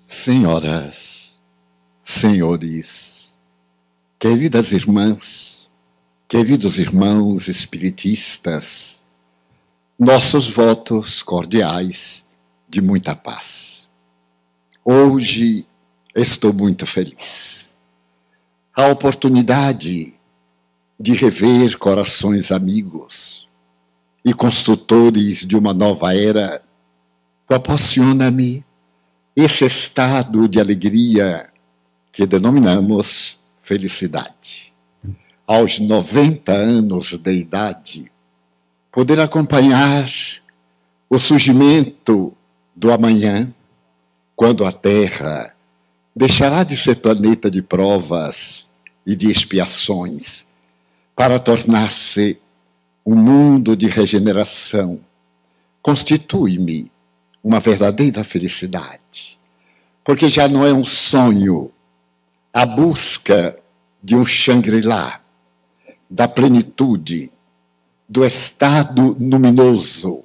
Senhoras, senhores, queridas irmãs, queridos irmãos espiritistas, nossos votos cordiais de muita paz. Hoje estou muito feliz. A oportunidade de rever corações amigos e construtores de uma nova era proporciona-me esse estado de alegria que denominamos felicidade. Aos 90 anos de idade, poder acompanhar o surgimento do amanhã, quando a Terra deixará de ser planeta de provas e de expiações, para tornar-se um mundo de regeneração, constitui-me uma verdadeira felicidade, porque já não é um sonho a busca de um Shangri-La, da plenitude, do estado luminoso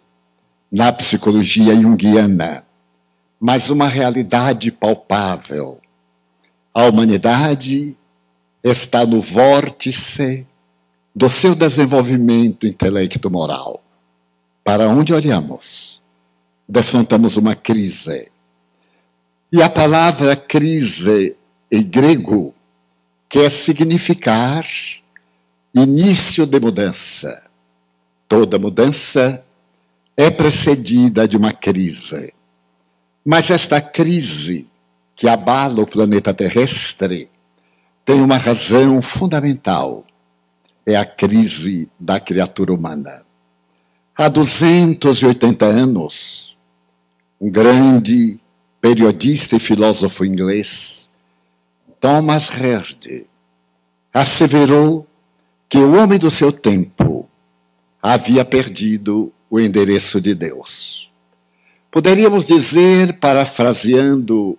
na psicologia junguiana, mas uma realidade palpável. A humanidade está no vórtice do seu desenvolvimento intelecto-moral. Para onde olhamos, defrontamos uma crise. E a palavra crise, em grego, quer significar início de mudança. Toda mudança é precedida de uma crise. Mas esta crise que abala o planeta terrestre tem uma razão fundamental. É a crise da criatura humana. Há 280 anos, um grande periodista e filósofo inglês, Thomas Hardy, asseverou que o homem do seu tempo havia perdido o endereço de Deus. Poderíamos dizer, parafraseando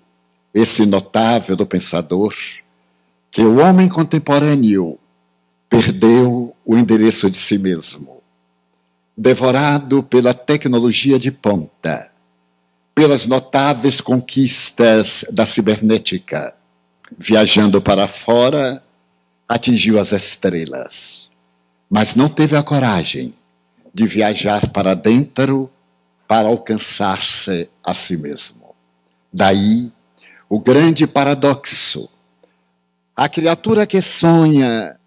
esse notável pensador, que o homem contemporâneo perdeu o endereço de si mesmo, devorado pela tecnologia de ponta, pelas notáveis conquistas da cibernética, viajando para fora, atingiu as estrelas, mas não teve a coragem de viajar para dentro para alcançar-se a si mesmo. Daí o grande paradoxo. A criatura que sonha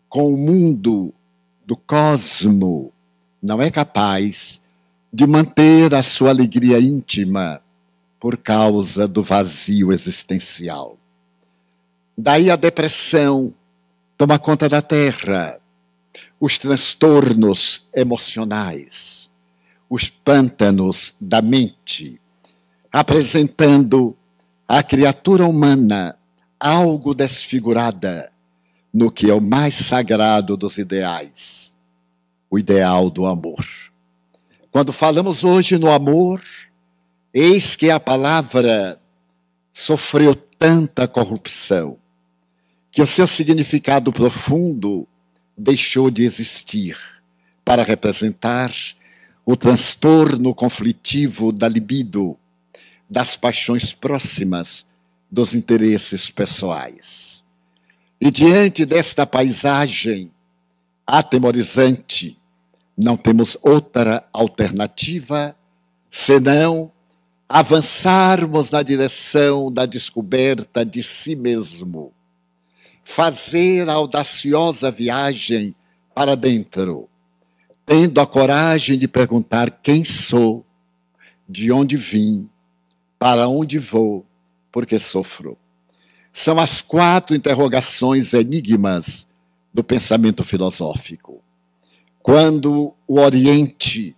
com o mundo do cosmo não é capaz de manter a sua alegria íntima por causa do vazio existencial. Daí a depressão toma conta da Terra, os transtornos emocionais, os pântanos da mente, apresentando à criatura humana algo desfigurada no que é o mais sagrado dos ideais, o ideal do amor. Quando falamos hoje no amor, eis que a palavra sofreu tanta corrupção, que o seu significado profundo deixou de existir para representar o transtorno conflitivo da libido, das paixões próximas, dos interesses pessoais. E diante desta paisagem atemorizante, não temos outra alternativa senão avançarmos na direção da descoberta de si mesmo, fazer a audaciosa viagem para dentro, tendo a coragem de perguntar quem sou, de onde vim, para onde vou, porque sofro. São as 4 interrogações enigmas do pensamento filosófico. Quando o Oriente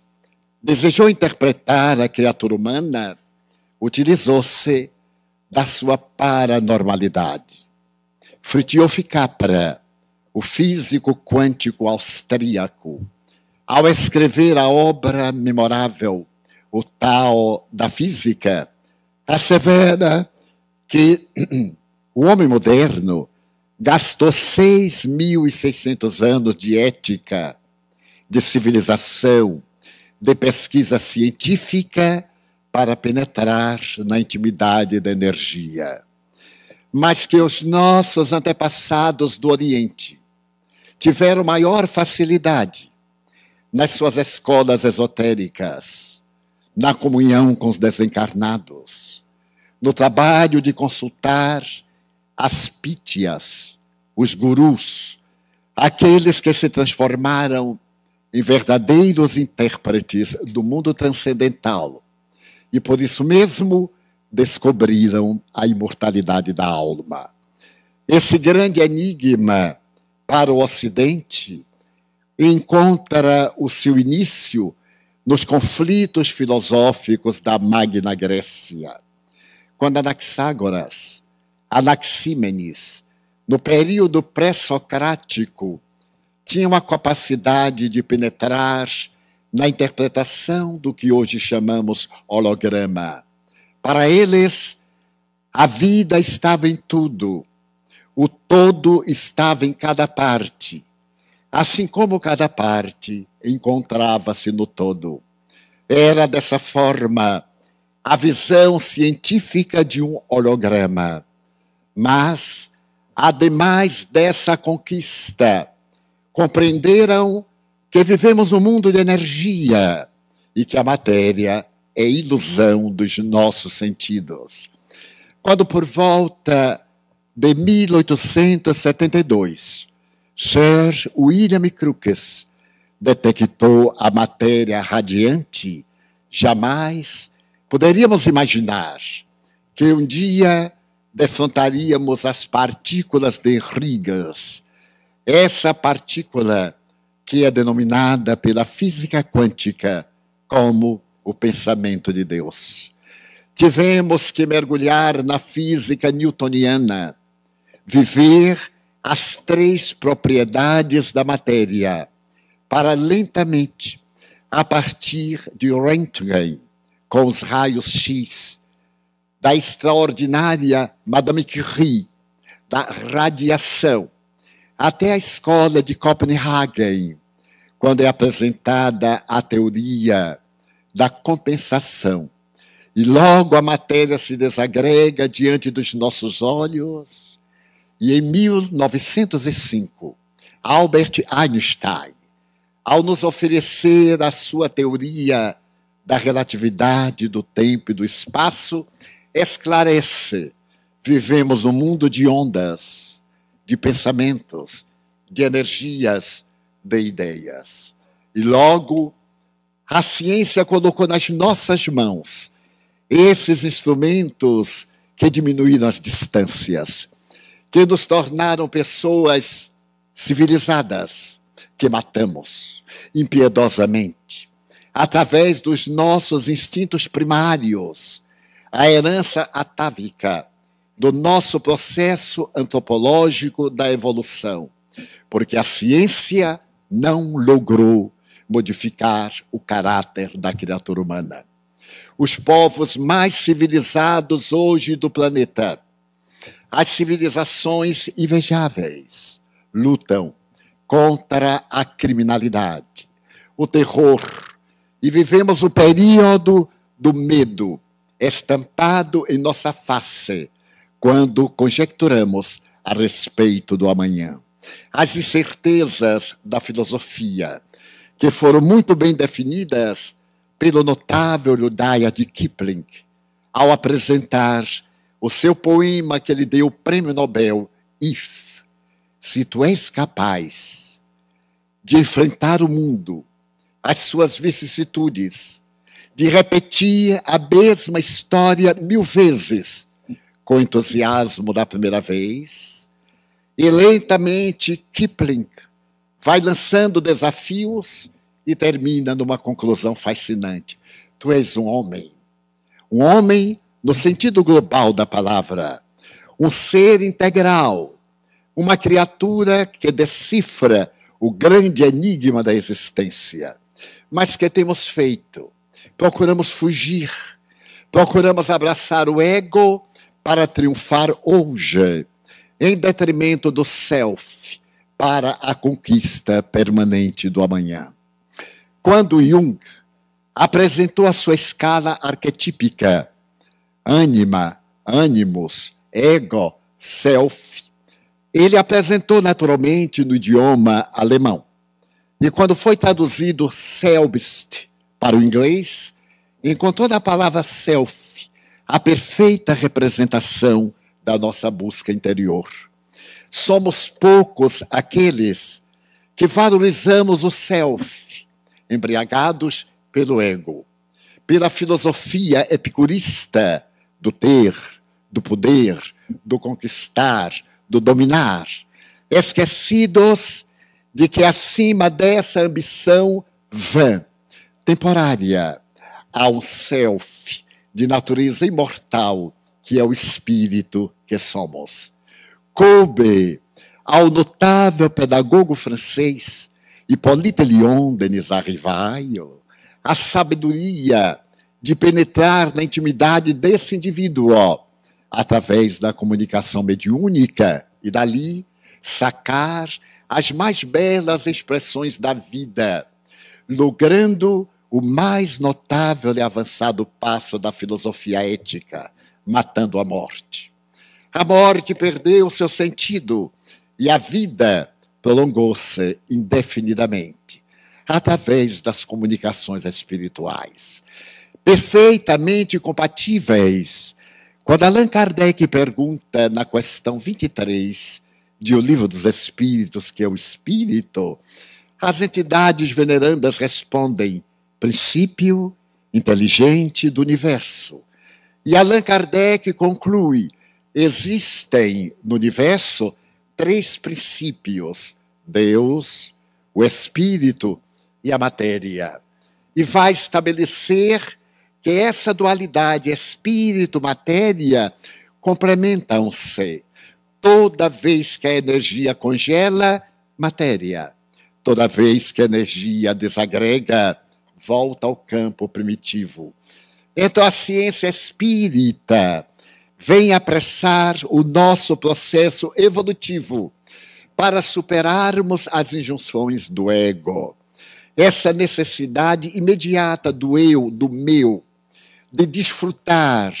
desejou interpretar a criatura humana, utilizou-se da sua paranormalidade. Fritjof Capra, o físico quântico austríaco, ao escrever a obra memorável, o Tao da Física, assevera que o homem moderno gastou 6.600 anos de ética, de civilização, de pesquisa científica para penetrar na intimidade da energia. Mas que os nossos antepassados do Oriente tiveram maior facilidade nas suas escolas esotéricas, na comunhão com os desencarnados, no trabalho de consultar as pítias, os gurus, aqueles que se transformaram em verdadeiros intérpretes do mundo transcendental e por isso mesmo descobriram a imortalidade da alma. Esse grande enigma para o Ocidente encontra o seu início nos conflitos filosóficos da Magna Grécia, quando Anaxágoras, Anaxímenes, no período pré-socrático, tinham a capacidade de penetrar na interpretação do que hoje chamamos holograma. Para eles, a vida estava em tudo, o todo estava em cada parte, assim como cada parte encontrava-se no todo. Era dessa forma a visão científica de um holograma. Mas, ademais dessa conquista, compreenderam que vivemos num mundo de energia e que a matéria é ilusão dos nossos sentidos. Quando, por volta de 1872, Sir William Crookes detectou a matéria radiante, jamais poderíamos imaginar que um dia defrontaríamos as partículas de Higgs, essa partícula que é denominada pela física quântica como o pensamento de Deus. Tivemos que mergulhar na física newtoniana, viver as três propriedades da matéria, para lentamente, a partir de Röntgen, com os raios X, da extraordinária Madame Curie, da radiação, até a escola de Copenhagen, quando é apresentada a teoria da compensação. E logo a matéria se desagrega diante dos nossos olhos. E em 1905, Albert Einstein, ao nos oferecer a sua teoria da relatividade do tempo e do espaço, esclarece: vivemos num mundo de ondas, de pensamentos, de energias, de ideias. E logo, a ciência colocou nas nossas mãos esses instrumentos que diminuíram as distâncias, que nos tornaram pessoas civilizadas, que matamos impiedosamente, através dos nossos instintos primários, a herança atávica do nosso processo antropológico da evolução, porque a ciência não logrou modificar o caráter da criatura humana. Os povos mais civilizados hoje do planeta, as civilizações invejáveis, lutam contra a criminalidade, o terror, e vivemos o período do medo estampado em nossa face, quando conjecturamos a respeito do amanhã. As incertezas da filosofia, que foram muito bem definidas pelo notável Rudyard Kipling, ao apresentar o seu poema que lhe deu o prêmio Nobel, If, se tu és capaz de enfrentar o mundo, as suas vicissitudes, de repetir a mesma história 1000 vezes, com entusiasmo da primeira vez, e lentamente Kipling vai lançando desafios e termina numa conclusão fascinante. Tu és um homem no sentido global da palavra, um ser integral, uma criatura que decifra o grande enigma da existência. Mas que temos feito? Procuramos fugir, procuramos abraçar o ego para triunfar hoje, em detrimento do self, para a conquista permanente do amanhã. Quando Jung apresentou a sua escala arquetípica, ânima, ânimos, ego, self, ele apresentou naturalmente no idioma alemão. E quando foi traduzido selbst para o inglês, encontrou na palavra self a perfeita representação da nossa busca interior. Somos poucos aqueles que valorizamos o self, embriagados pelo ego, pela filosofia epicurista do ter, do poder, do conquistar, do dominar, esquecidos de que acima dessa ambição vã, temporária, há um self de natureza imortal, que é o espírito que somos. Coube ao notável pedagogo francês Hippolyte Léon Denis Rivail a sabedoria de penetrar na intimidade desse indivíduo através da comunicação mediúnica e dali sacar as mais belas expressões da vida, logrando o mais notável e avançado passo da filosofia ética, matando a morte. A morte perdeu seu sentido e a vida prolongou-se indefinidamente, através das comunicações espirituais, perfeitamente compatíveis. Quando Allan Kardec pergunta na questão 23 de O Livro dos Espíritos, que é o Espírito, as entidades venerandas respondem: princípio inteligente do universo. E Allan Kardec conclui: existem no universo 3 princípios: Deus, o Espírito e a matéria. E vai estabelecer que essa dualidade espírito-matéria complementam-se. Toda vez que a energia congela, matéria. Toda vez que a energia desagrega, volta ao campo primitivo. Então a ciência espírita vem apressar o nosso processo evolutivo para superarmos as injunções do ego. Essa necessidade imediata do eu, do meu, de desfrutar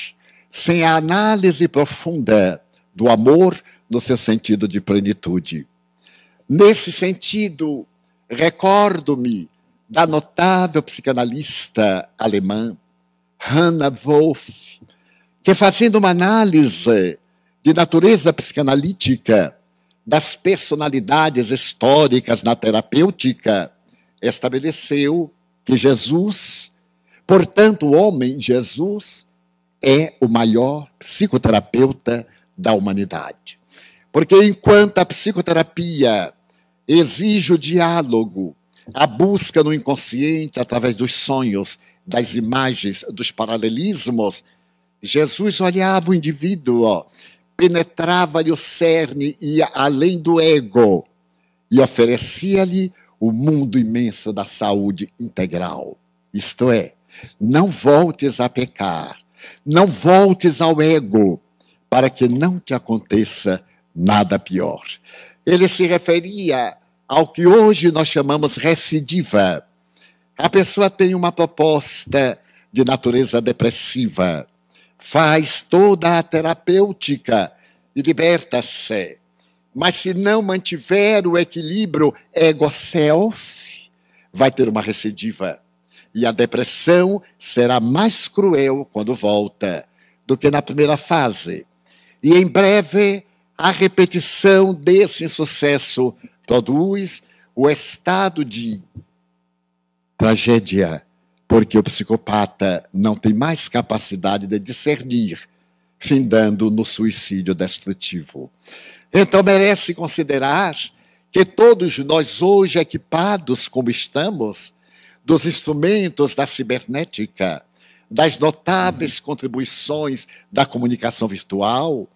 sem a análise profunda do amor no seu sentido de plenitude. Nesse sentido, recordo-me da notável psicanalista alemã Hannah Wolff, que, fazendo uma análise de natureza psicanalítica das personalidades históricas na terapêutica, estabeleceu que Jesus, portanto, o homem Jesus, é o maior psicoterapeuta da humanidade. Porque enquanto a psicoterapia exige o diálogo, a busca no inconsciente através dos sonhos, das imagens, dos paralelismos, Jesus olhava o indivíduo, penetrava-lhe o cerne, ia além do ego e oferecia-lhe o mundo imenso da saúde integral. Isto é, não voltes a pecar, não voltes ao ego, para que não te aconteça nada pior. Ele se referia ao que hoje nós chamamos recidiva. A pessoa tem uma proposta de natureza depressiva, faz toda a terapêutica e liberta-se. Mas se não mantiver o equilíbrio ego-self, vai ter uma recidiva. E a depressão será mais cruel quando volta do que na primeira fase. E em breve, a repetição desse insucesso produz o estado de tragédia, porque o psicopata não tem mais capacidade de discernir, findando no suicídio destrutivo. Então merece considerar que todos nós hoje, equipados como estamos, dos instrumentos da cibernética, das notáveis contribuições da comunicação virtual,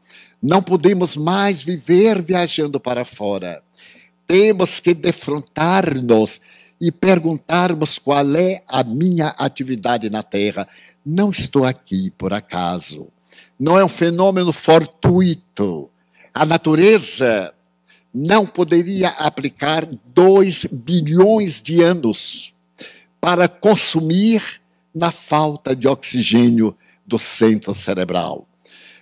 Não podemos mais viver viajando para fora. Temos que defrontar-nos e perguntarmos qual é a minha atividade na Terra. Não estou aqui por acaso. Não é um fenômeno fortuito. A natureza não poderia aplicar 2 bilhões de anos para consumir na falta de oxigênio do centro cerebral.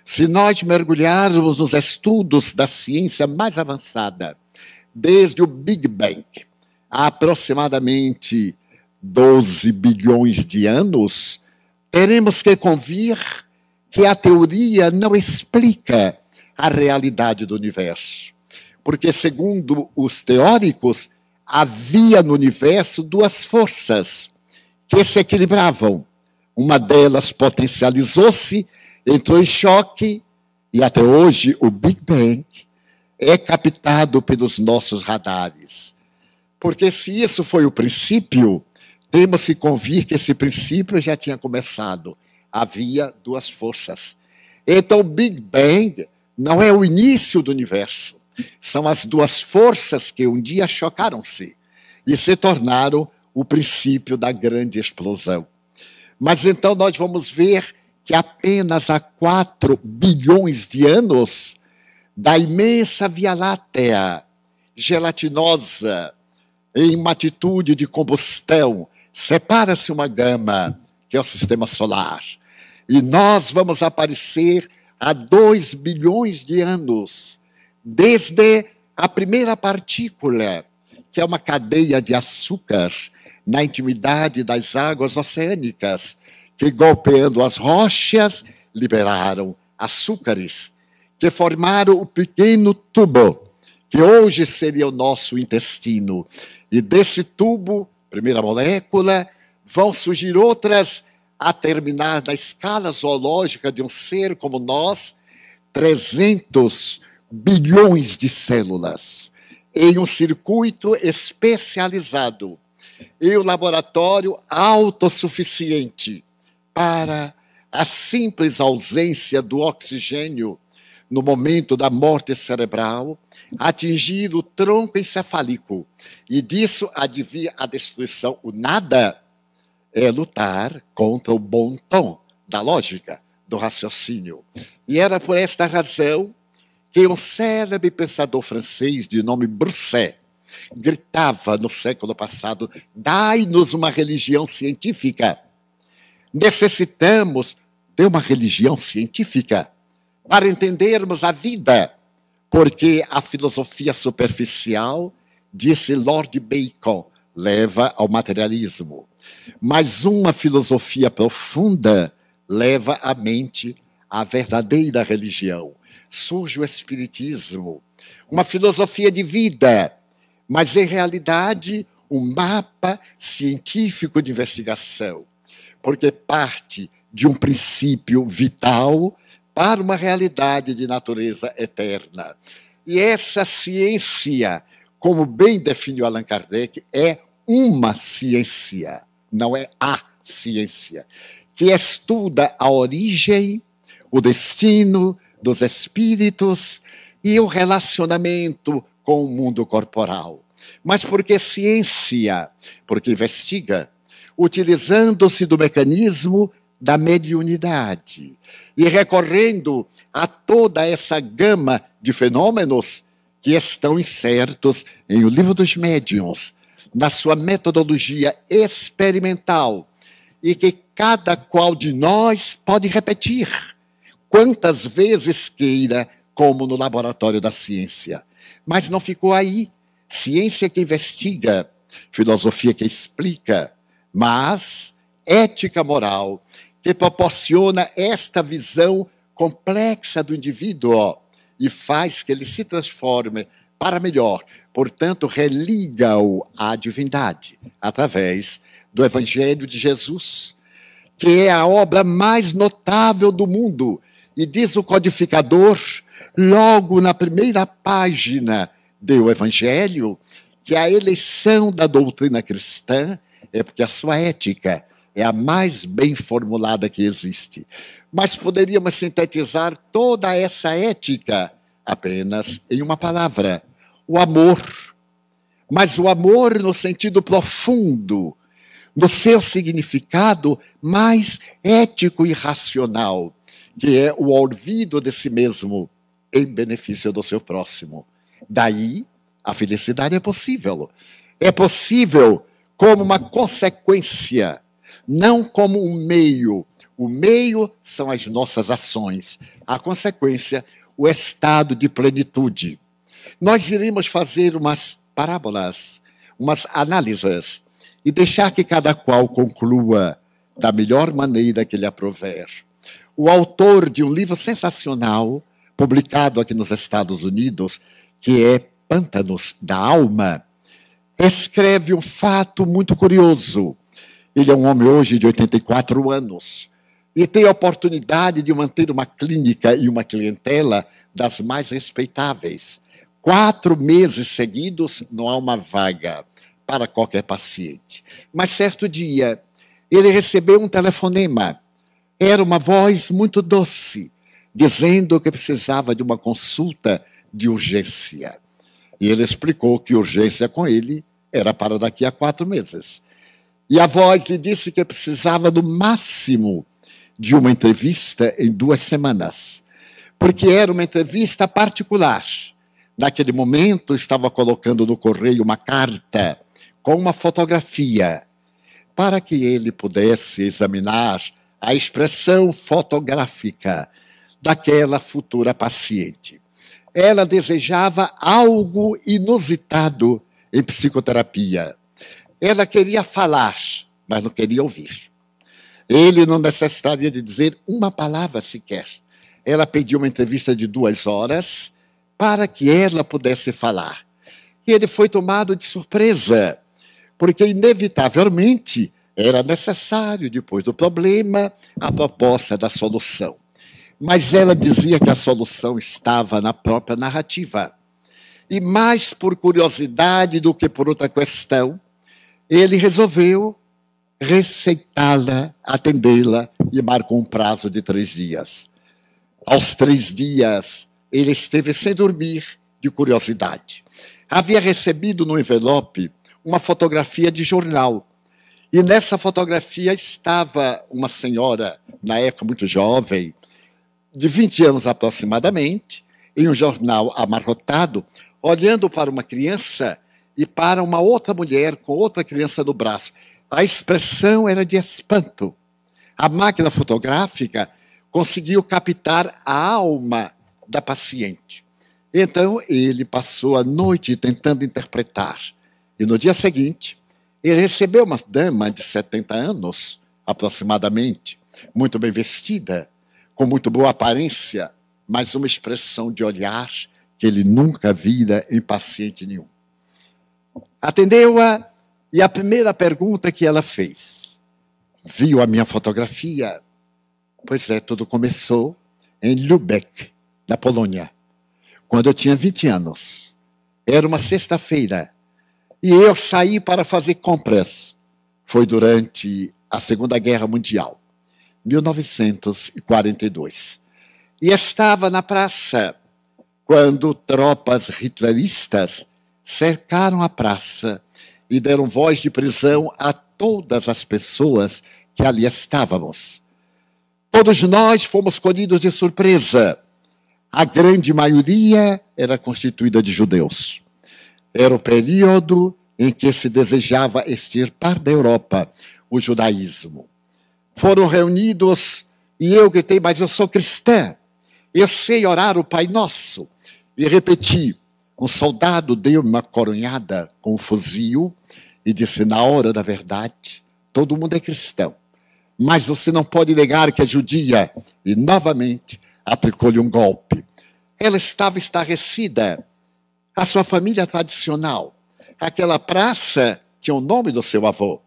Se nós mergulharmos nos estudos da ciência mais avançada, desde o Big Bang, há aproximadamente 12 bilhões de anos, teremos que convir que a teoria não explica a realidade do universo. Porque, segundo os teóricos, havia no universo 2 forças que se equilibravam. Uma delas potencializou-se, entrou em choque, e até hoje o Big Bang é captado pelos nossos radares. Porque se isso foi o princípio, temos que convir que esse princípio já tinha começado. Havia 2 forças. Então o Big Bang não é o início do universo. São as 2 forças que um dia chocaram-se e se tornaram o princípio da grande explosão. Mas então nós vamos ver que apenas há 4 bilhões de anos, da imensa Via Láctea, gelatinosa, em uma atitude de combustão, separa-se uma gama, que é o Sistema Solar. E nós vamos aparecer há 2 bilhões de anos, desde a primeira partícula, que é uma cadeia de açúcar, na intimidade das águas oceânicas, que golpeando as rochas, liberaram açúcares, que formaram o pequeno tubo, que hoje seria o nosso intestino. E desse tubo, primeira molécula, vão surgir outras, a terminar na escala zoológica de um ser como nós, 300 bilhões de células, em um circuito especializado, em um laboratório autossuficiente para a simples ausência do oxigênio no momento da morte cerebral, atingir o tronco encefálico. E disso advia a destruição. O nada é lutar contra o bom tom da lógica, do raciocínio. E era por esta razão que um célebre pensador francês de nome Broussais gritava no século passado: dai-nos uma religião científica. Necessitamos de uma religião científica para entendermos a vida, porque a filosofia superficial, disse Lord Bacon, leva ao materialismo. Mas uma filosofia profunda leva a mente à verdadeira religião. Surge o Espiritismo, uma filosofia de vida, mas em realidade um mapa científico de investigação, porque parte de um princípio vital para uma realidade de natureza eterna. E essa ciência, como bem definiu Allan Kardec, é uma ciência, não é a ciência, que estuda a origem, o destino dos espíritos e o relacionamento com o mundo corporal. Mas por que ciência? Porque investiga, utilizando-se do mecanismo da mediunidade e recorrendo a toda essa gama de fenômenos que estão incertos em O Livro dos Médiuns, na sua metodologia experimental, e que cada qual de nós pode repetir quantas vezes queira, como no laboratório da ciência. Mas não ficou aí. Ciência que investiga, filosofia que explica, mas ética moral que proporciona esta visão complexa do indivíduo e faz que ele se transforme para melhor. Portanto, religa-o à divindade através do Evangelho de Jesus, que é a obra mais notável do mundo. E diz o codificador, logo na primeira página do Evangelho, que a eleição da doutrina cristã é porque a sua ética é a mais bem formulada que existe. Mas poderíamos sintetizar toda essa ética apenas em uma palavra: o amor. Mas o amor no sentido profundo, no seu significado mais ético e racional, que é o olvido de si mesmo em benefício do seu próximo. Daí, a felicidade é possível. É possível como uma consequência, não como um meio. O meio são as nossas ações. A consequência, o estado de plenitude. Nós iremos fazer umas parábolas, umas análises, e deixar que cada qual conclua da melhor maneira que lhe aprouver. O autor de um livro sensacional, publicado aqui nos Estados Unidos, que é Pântanos da Alma, escreve um fato muito curioso. Ele é um homem hoje de 84 anos e tem a oportunidade de manter uma clínica e uma clientela das mais respeitáveis. 4 meses seguidos, não há uma vaga para qualquer paciente. Mas certo dia, ele recebeu um telefonema. Era uma voz muito doce, dizendo que precisava de uma consulta de urgência. E ele explicou que urgência com ele era para daqui a 4 meses. E a voz lhe disse que precisava no máximo de uma entrevista em 2 semanas, porque era uma entrevista particular. Naquele momento, estava colocando no correio uma carta com uma fotografia, para que ele pudesse examinar a expressão fotográfica daquela futura paciente. Ela desejava algo inusitado em psicoterapia. Ela queria falar, mas não queria ouvir. Ele não necessitaria de dizer uma palavra sequer. Ela pediu uma entrevista de 2 horas para que ela pudesse falar. E ele foi tomado de surpresa, porque inevitavelmente era necessário, depois do problema, a proposta da solução. Mas ela dizia que a solução estava na própria narrativa. E mais por curiosidade do que por outra questão, ele resolveu receitá-la, atendê-la e marcou um prazo de 3 dias. Aos 3 dias, ele esteve sem dormir de curiosidade. Havia recebido no envelope uma fotografia de jornal. E nessa fotografia estava uma senhora, na época muito jovem, de 20 anos aproximadamente, em um jornal amarrotado, olhando para uma criança e para uma outra mulher com outra criança no braço. A expressão era de espanto. A máquina fotográfica conseguiu captar a alma da paciente. Então, ele passou a noite tentando interpretar. E no dia seguinte, ele recebeu uma dama de 70 anos, aproximadamente, muito bem vestida, com muito boa aparência, mas uma expressão de olhar que ele nunca vira em paciente nenhum. Atendeu-a e a primeira pergunta que ela fez: viu a minha fotografia? Pois é, tudo começou em Lubeck, na Polônia, quando eu tinha 20 anos. Era uma sexta-feira e eu saí para fazer compras. Foi durante a Segunda Guerra Mundial, 1942. E estava na praça quando tropas hitleristas cercaram a praça e deram voz de prisão a todas as pessoas que ali estávamos. Todos nós fomos colhidos de surpresa. A grande maioria era constituída de judeus. Era o período em que se desejava extirpar da Europa o judaísmo. Foram reunidos e eu gritei: mas eu sou cristã, eu sei orar o Pai Nosso. E repeti. Um soldado deu-me uma coronhada com um fuzil e disse: na hora da verdade, todo mundo é cristão, mas você não pode negar que é judia. E novamente aplicou-lhe um golpe. Ela estava estarrecida. A sua família tradicional, aquela praça tinha o nome do seu avô,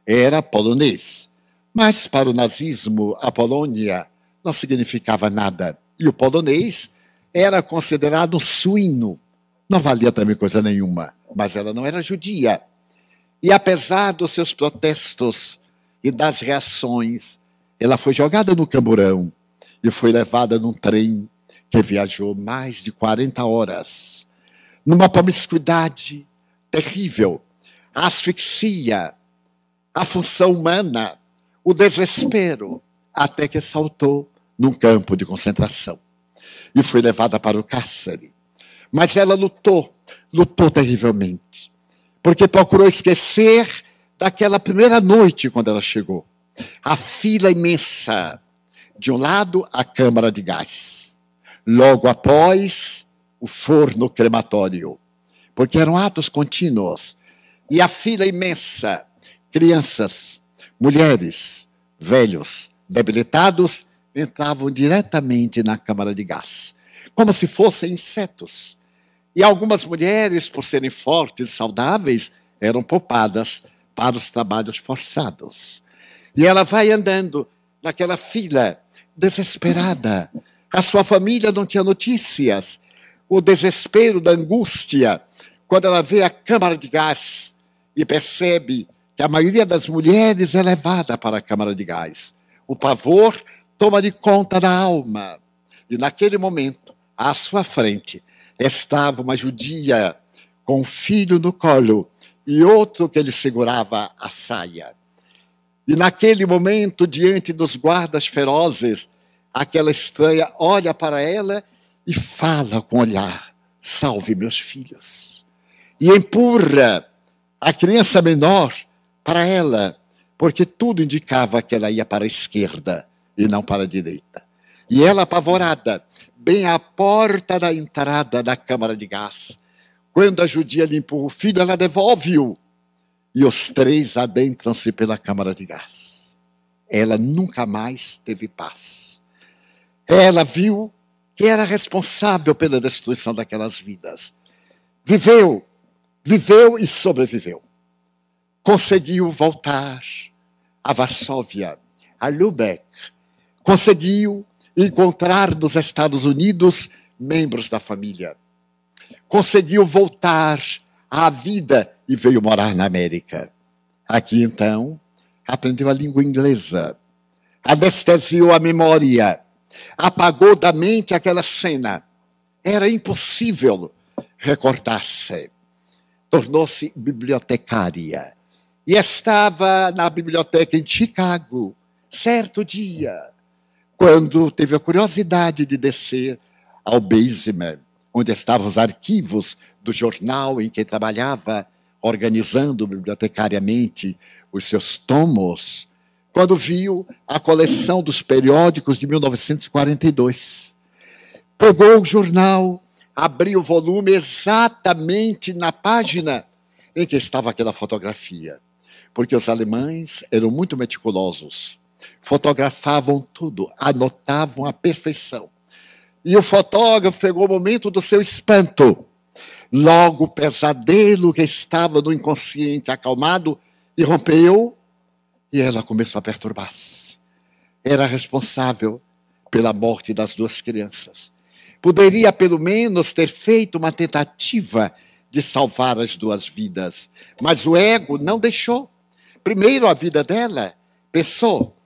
era polonês. Mas para o nazismo, a Polônia não significava nada. E o polonês era considerado um suíno. Não valia também coisa nenhuma, mas ela não era judia. E apesar dos seus protestos, e das reações, ela foi jogada no camburão e foi levada num trem que viajou mais de 40 horas, numa promiscuidade terrível, a asfixia, a função humana, o desespero, até que saltou num campo de concentração e foi levada para o cárcere. Mas ela lutou terrivelmente, porque procurou esquecer daquela primeira noite quando ela chegou. A fila imensa, de um lado a câmara de gás, logo após o forno crematório, porque eram atos contínuos, e a fila imensa, crianças, mulheres, velhos, debilitados, entravam diretamente na câmara de gás, como se fossem insetos. E algumas mulheres, por serem fortes e saudáveis, eram poupadas para os trabalhos forçados. E ela vai andando naquela fila, desesperada. A sua família não tinha notícias. O desespero da angústia, quando ela vê a câmara de gás e percebe que a maioria das mulheres é levada para a câmara de gás. O pavor toma de conta da alma. E naquele momento, à sua frente, estava uma judia com um filho no colo e outro que lhe segurava a saia. E naquele momento, diante dos guardas ferozes, aquela estranha olha para ela e fala com o olhar: salve meus filhos. E empurra a criança menor para ela, porque tudo indicava que ela ia para a esquerda e não para a direita. E ela, apavorada, bem à porta da entrada da câmara de gás, quando a judia lhe empurra o filho, ela devolve-o. E os três adentram-se pela câmara de gás. Ela nunca mais teve paz. Ela viu que era responsável pela destruição daquelas vidas. Viveu e sobreviveu. Conseguiu voltar a Varsóvia, a Lübeck. Conseguiu encontrar nos Estados Unidos membros da família. Conseguiu voltar à vida e veio morar na América. Aqui, então, aprendeu a língua inglesa, anestesiou a memória, apagou da mente aquela cena. Era impossível recordar-se. Tornou-se bibliotecária e estava na biblioteca em Chicago, certo dia, quando teve a curiosidade de descer ao basement, onde estavam os arquivos do jornal em que trabalhava, organizando bibliotecariamente os seus tomos, quando viu a coleção dos periódicos de 1942. Pegou o jornal, abriu o volume exatamente na página em que estava aquela fotografia, porque os alemães eram muito meticulosos, fotografavam tudo, anotavam à perfeição. E o fotógrafo pegou o momento do seu espanto. Logo o pesadelo que estava no inconsciente acalmado irrompeu e ela começou a perturbar-se. Era responsável pela morte das duas crianças. Poderia, pelo menos, ter feito uma tentativa de salvar as duas vidas, mas o ego não deixou. Primeiro a vida dela, pensou,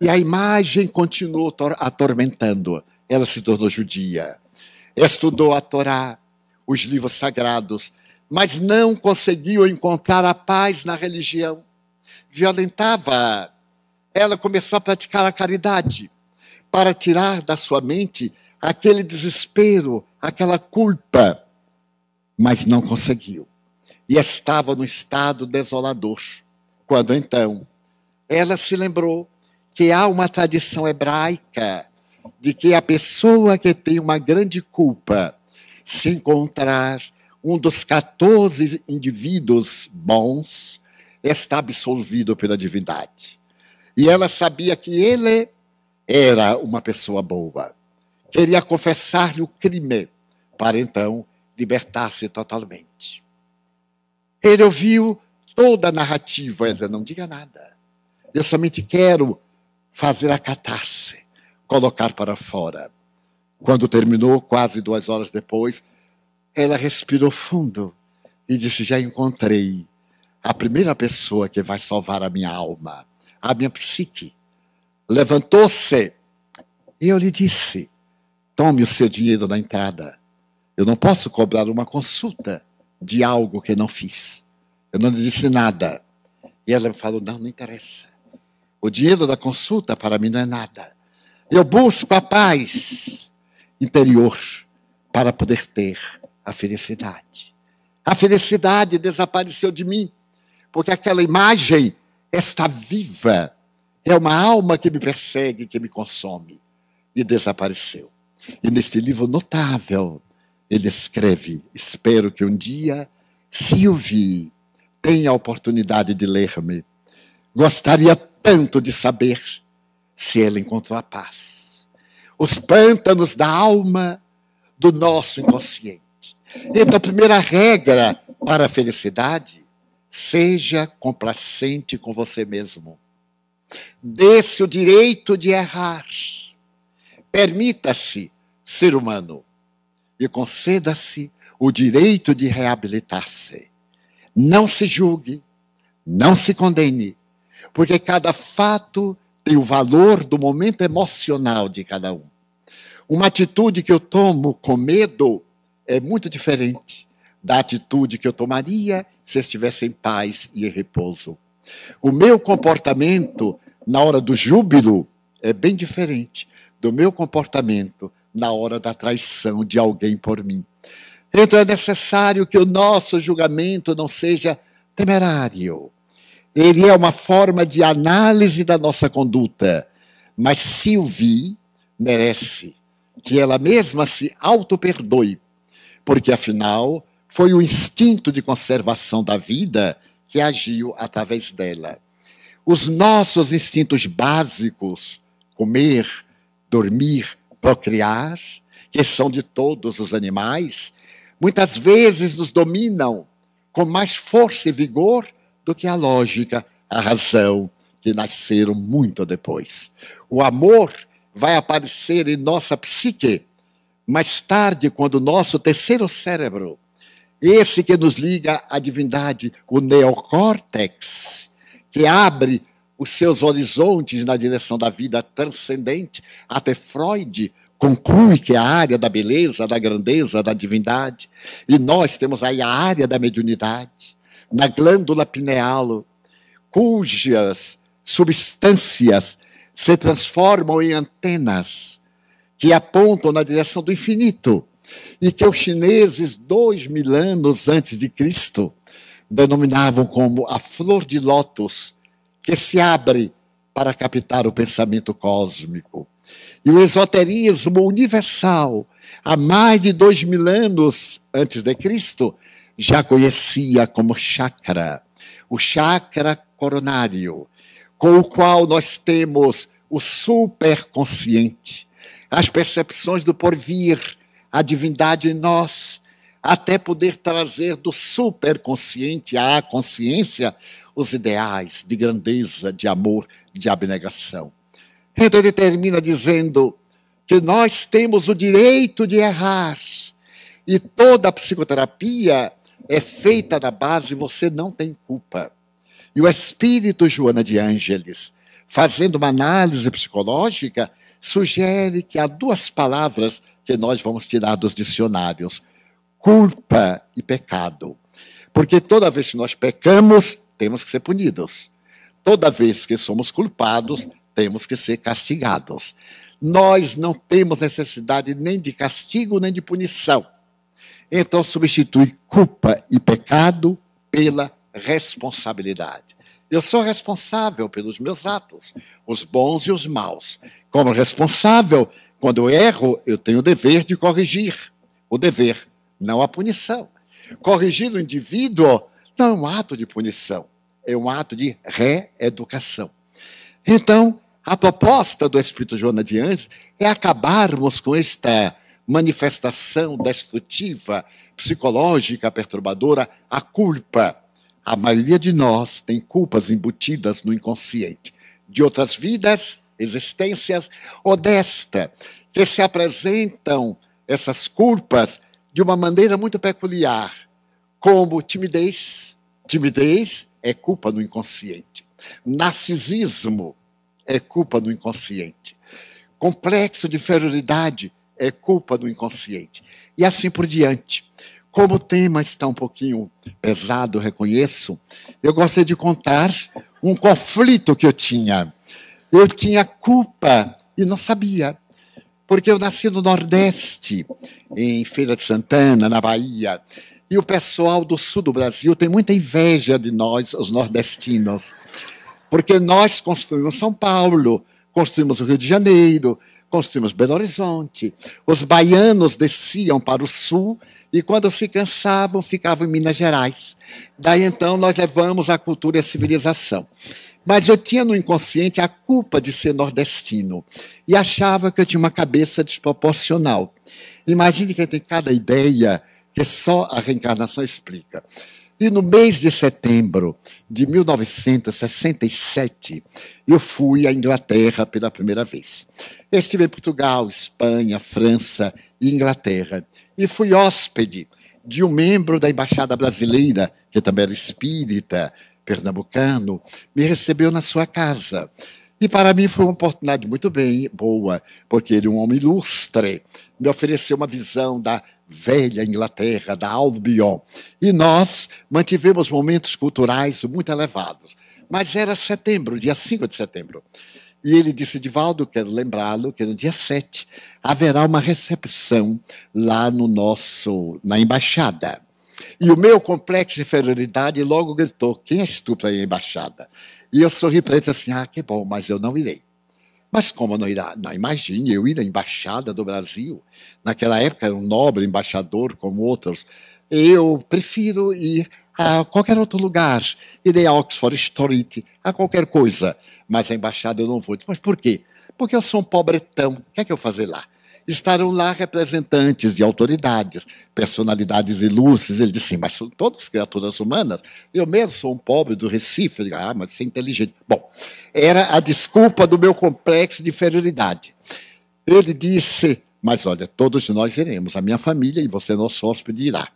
e a imagem continuou atormentando. Ela se tornou judia, estudou a Torá, os livros sagrados, mas não conseguiu encontrar a paz na religião. Violentava. Ela começou a praticar a caridade para tirar da sua mente aquele desespero, aquela culpa, mas não conseguiu. E estava num estado desolador. Quando então ela se lembrou que há uma tradição hebraica de que a pessoa que tem uma grande culpa, se encontrar um dos 14 indivíduos bons, está absolvido pela divindade. E ela sabia que ele era uma pessoa boa. Queria confessar-lhe o crime, para então libertar-se totalmente. Ele ouviu toda a narrativa, ele não diga nada. Eu somente quero fazer a catarse, colocar para fora. Quando terminou, quase 2 horas depois, ela respirou fundo e disse: já encontrei a primeira pessoa que vai salvar a minha alma, a minha psique. Levantou-se e eu lhe disse: tome o seu dinheiro na entrada. Eu não posso cobrar uma consulta de algo que não fiz. Eu não lhe disse nada. E ela me falou: não interessa. O dinheiro da consulta para mim não é nada. Eu busco a paz interior para poder ter a felicidade. A felicidade desapareceu de mim, porque aquela imagem está viva. É uma alma que me persegue, que me consome. E desapareceu. E neste livro notável, ele escreve: espero que um dia, se o vi, tenha a oportunidade de ler-me. Gostaria tanto de saber se ela encontrou a paz. Os pântanos da alma do nosso inconsciente. Então, a primeira regra para a felicidade: seja complacente com você mesmo. Dê-se o direito de errar. Permita-se ser humano e conceda-se o direito de reabilitar-se. Não se julgue, não se condene, porque cada fato tem o valor do momento emocional de cada um. Uma atitude que eu tomo com medo é muito diferente da atitude que eu tomaria se estivesse em paz e em repouso. O meu comportamento na hora do júbilo é bem diferente do meu comportamento na hora da traição de alguém por mim. Então é necessário que o nosso julgamento não seja temerário. Ele é uma forma de análise da nossa conduta. Mas Sylvie merece que ela mesma se auto-perdoe, porque afinal foi o instinto de conservação da vida que agiu através dela. Os nossos instintos básicos, comer, dormir, procriar, que são de todos os animais, muitas vezes nos dominam com mais força e vigor do que a lógica, a razão, que nasceram muito depois. O amor vai aparecer em nossa psique mais tarde, quando o nosso terceiro cérebro, esse que nos liga à divindade, o neocórtex, que abre os seus horizontes na direção da vida transcendente, até Freud conclui que é a área da beleza, da grandeza, da divindade. E nós temos aí a área da mediunidade, na glândula pineal, cujas substâncias se transformam em antenas que apontam na direção do infinito, e que os chineses, 2000 anos antes de Cristo, denominavam como a flor de lótus, que se abre para captar o pensamento cósmico. E o esoterismo universal, há mais de 2000 anos antes de Cristo, já conhecia como chakra, o chakra coronário, com o qual nós temos o superconsciente, as percepções do porvir, a divindade em nós, até poder trazer do superconsciente à consciência os ideais de grandeza, de amor, de abnegação. Então ele termina dizendo que nós temos o direito de errar, e toda a psicoterapia é feita na base você não tem culpa. E o espírito Joana de Ângeles, fazendo uma análise psicológica, sugere que há duas palavras que nós vamos tirar dos dicionários: culpa e pecado. Porque toda vez que nós pecamos, temos que ser punidos. Toda vez que somos culpados, temos que ser castigados. Nós não temos necessidade nem de castigo, nem de punição. Então, substitui culpa e pecado pela responsabilidade. Eu sou responsável pelos meus atos, os bons e os maus. Como responsável, quando eu erro, eu tenho o dever de corrigir. O dever, não a punição. Corrigir o indivíduo não é um ato de punição, é um ato de reeducação. Então, a proposta do Espírito Joana de Ângeles é acabarmos com esta manifestação destrutiva, psicológica, perturbadora, a culpa. A maioria de nós tem culpas embutidas no inconsciente, de outras vidas, existências, ou desta, que se apresentam essas culpas de uma maneira muito peculiar, como timidez. Timidez é culpa no inconsciente. Narcisismo é culpa do inconsciente. Complexo de inferioridade é culpa do inconsciente. E assim por diante. Como o tema está um pouquinho pesado, reconheço, eu gostaria de contar um conflito que eu tinha. Eu tinha culpa e não sabia. Porque eu nasci no Nordeste, em Feira de Santana, na Bahia, e o pessoal do sul do Brasil tem muita inveja de nós, os nordestinos, porque nós construímos São Paulo, construímos o Rio de Janeiro, construímos Belo Horizonte. Os baianos desciam para o sul e, quando se cansavam, ficavam em Minas Gerais. Daí, então, nós levamos a cultura e a civilização. Mas eu tinha no inconsciente a culpa de ser nordestino e achava que eu tinha uma cabeça desproporcional. Imagine que tem cada ideia que só a reencarnação explica. E no mês de setembro de 1967, eu fui à Inglaterra pela primeira vez. Eu estive em Portugal, Espanha, França e Inglaterra. E fui hóspede de um membro da Embaixada Brasileira, que também era espírita, pernambucano, me recebeu na sua casa. E para mim foi uma oportunidade muito boa, porque ele, um homem ilustre, me ofereceu uma visão da velha Inglaterra, da Albion. E nós mantivemos momentos culturais muito elevados. Mas era setembro, dia 5 de setembro. E ele disse, Divaldo, quero lembrá-lo que no dia 7 haverá uma recepção lá na embaixada. E o meu complexo de inferioridade logo gritou, quem és tu para ir à embaixada? E eu sorri para ele e disse assim, que bom, mas eu não irei. Mas como não irá? Não, imagine, eu ir à embaixada do Brasil. Naquela época era um nobre embaixador, como outros. Eu prefiro ir a qualquer outro lugar. Irei a Oxford Street, a qualquer coisa. Mas a embaixada eu não vou. Mas por quê? Porque eu sou um pobretão. O que é que eu vou fazer lá? Estarão lá representantes de autoridades, personalidades ilustres. Ele disse, mas são todas criaturas humanas. Eu mesmo sou um pobre do Recife. Eu digo, mas você é inteligente. Bom, era a desculpa do meu complexo de inferioridade. Ele disse, mas olha, todos nós iremos, a minha família e você, nosso hóspede, irá.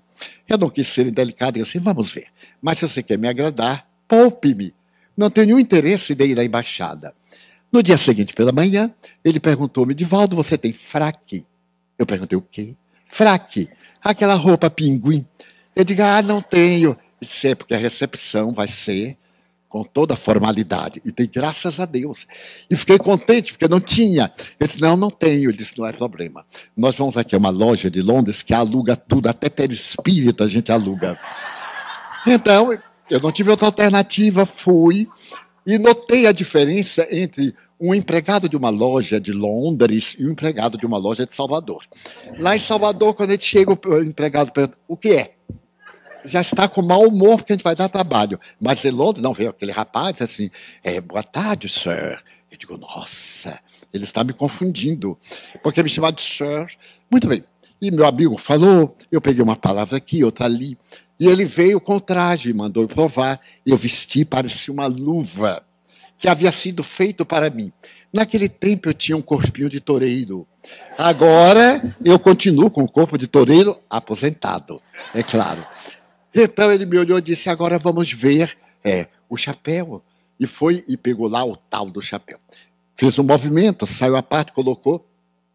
Eu não quis ser indelicado e disse, vamos ver. Mas se você quer me agradar, poupe-me. Não tenho nenhum interesse de ir à embaixada. No dia seguinte, pela manhã, ele perguntou-me, Divaldo, você tem fraque? Eu perguntei, o quê? Fraque. Aquela roupa pinguim. Eu digo, não tenho. Ele disse, porque a recepção vai ser com toda a formalidade. E tem graças a Deus. E fiquei contente, porque não tinha. Eu disse, não tenho. Ele disse, não é problema. Nós vamos aqui a uma loja de Londres que aluga tudo, até perispírito a gente aluga. Então, eu não tive outra alternativa, fui... E notei a diferença entre um empregado de uma loja de Londres e um empregado de uma loja de Salvador. Lá em Salvador, quando a gente chega, o empregado pergunta, o que é? Já está com mau humor porque a gente vai dar trabalho. Mas em Londres, não, veio aquele rapaz assim, boa tarde, sir. Eu digo, nossa, ele está me confundindo, porque me chamava de sir. Muito bem. E meu amigo falou, eu peguei uma palavra aqui, outra ali. E ele veio com o traje, mandou eu provar. Eu vesti, parecia uma luva, que havia sido feito para mim. Naquele tempo eu tinha um corpinho de toureiro. Agora eu continuo com o corpo de toureiro aposentado, é claro. Então ele me olhou e disse, agora vamos ver o chapéu. E foi e pegou lá o tal do chapéu. Fez um movimento, saiu a parte, colocou,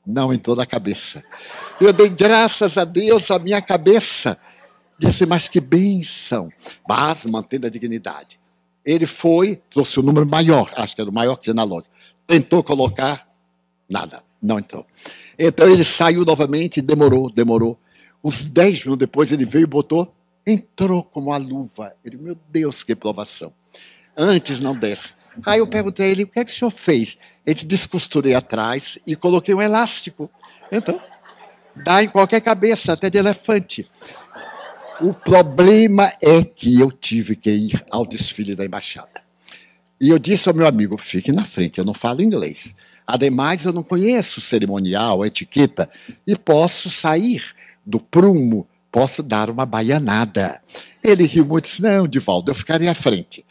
não entrou na cabeça. Eu dei graças a Deus a minha cabeça. Disse, mas que bênção, mas mantendo a dignidade. Ele foi, trouxe um número maior, acho que era o maior que tinha na loja. Tentou colocar, nada, não entrou. Então ele saiu novamente e demorou. Uns 10 minutos depois ele veio e botou, entrou como a luva. Ele, meu Deus, que provação. Antes não desce. Aí eu perguntei a ele, o que é que o senhor fez? Ele disse, descosturei atrás e coloquei um elástico. Então, dá em qualquer cabeça, até de elefante. O problema é que eu tive que ir ao desfile da embaixada. E eu disse ao meu amigo, fique na frente, eu não falo inglês. Ademais, eu não conheço cerimonial, etiqueta, e posso sair do prumo, posso dar uma baianada. Ele riu muito e disse, não, Divaldo, eu ficarei à frente.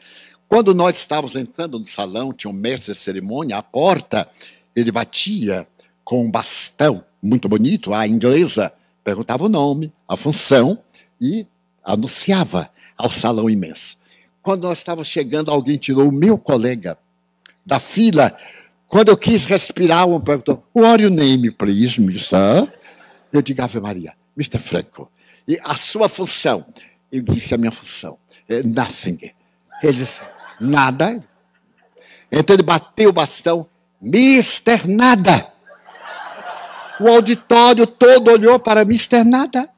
Quando nós estávamos entrando no salão, tinha um mestre de cerimônia, à porta, ele batia com um bastão muito bonito, a inglesa, perguntava o nome, a função, e anunciava ao salão imenso. Quando nós estávamos chegando, alguém tirou o meu colega da fila. Quando eu quis respirar, um perguntou, what your name, please, mister? Eu digo, Ave Maria, Mr. Franco. E a sua função? Eu disse a minha função. Nothing. Ele disse, nada. Então ele bateu o bastão, Mr. Nada. O auditório todo olhou para Mr. Nada.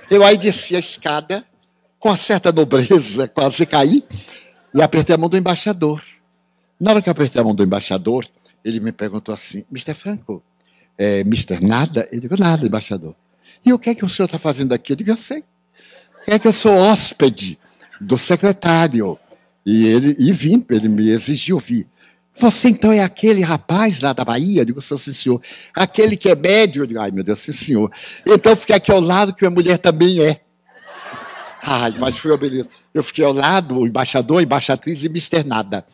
Eu aí desci a escada, com uma certa nobreza, quase caí, e apertei a mão do embaixador. Na hora que eu apertei a mão do embaixador, ele me perguntou assim, Mr. Franco, Mr. Nada? Eu digo, nada, embaixador. E o que é que o senhor está fazendo aqui? Eu digo, eu sei. É que eu sou hóspede do secretário. E vim, ele me exigiu vir. Você então é aquele rapaz lá da Bahia? Eu digo, sou sim, senhor. Aquele que é médio? Eu digo, ai meu Deus, sim, senhor. Então fiquei aqui ao lado, que minha mulher também é. Ai, mas foi uma beleza. Eu fiquei ao lado, o embaixador, a embaixatriz e Mr. Nada.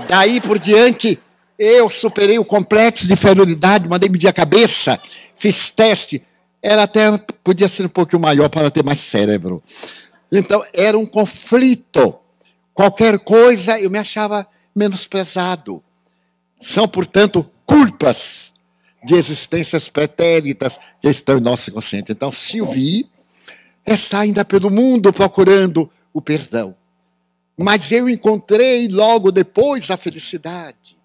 Daí por diante, eu superei o complexo de inferioridade, mandei medir a cabeça, fiz teste. Era até, podia ser um pouquinho maior para ter mais cérebro. Então, era um conflito. Qualquer coisa, eu me achava menosprezado. São, portanto, culpas de existências pretéritas que estão em nosso inconsciente. Então, Sylvie está ainda pelo mundo procurando o perdão. Mas eu encontrei logo depois a felicidade,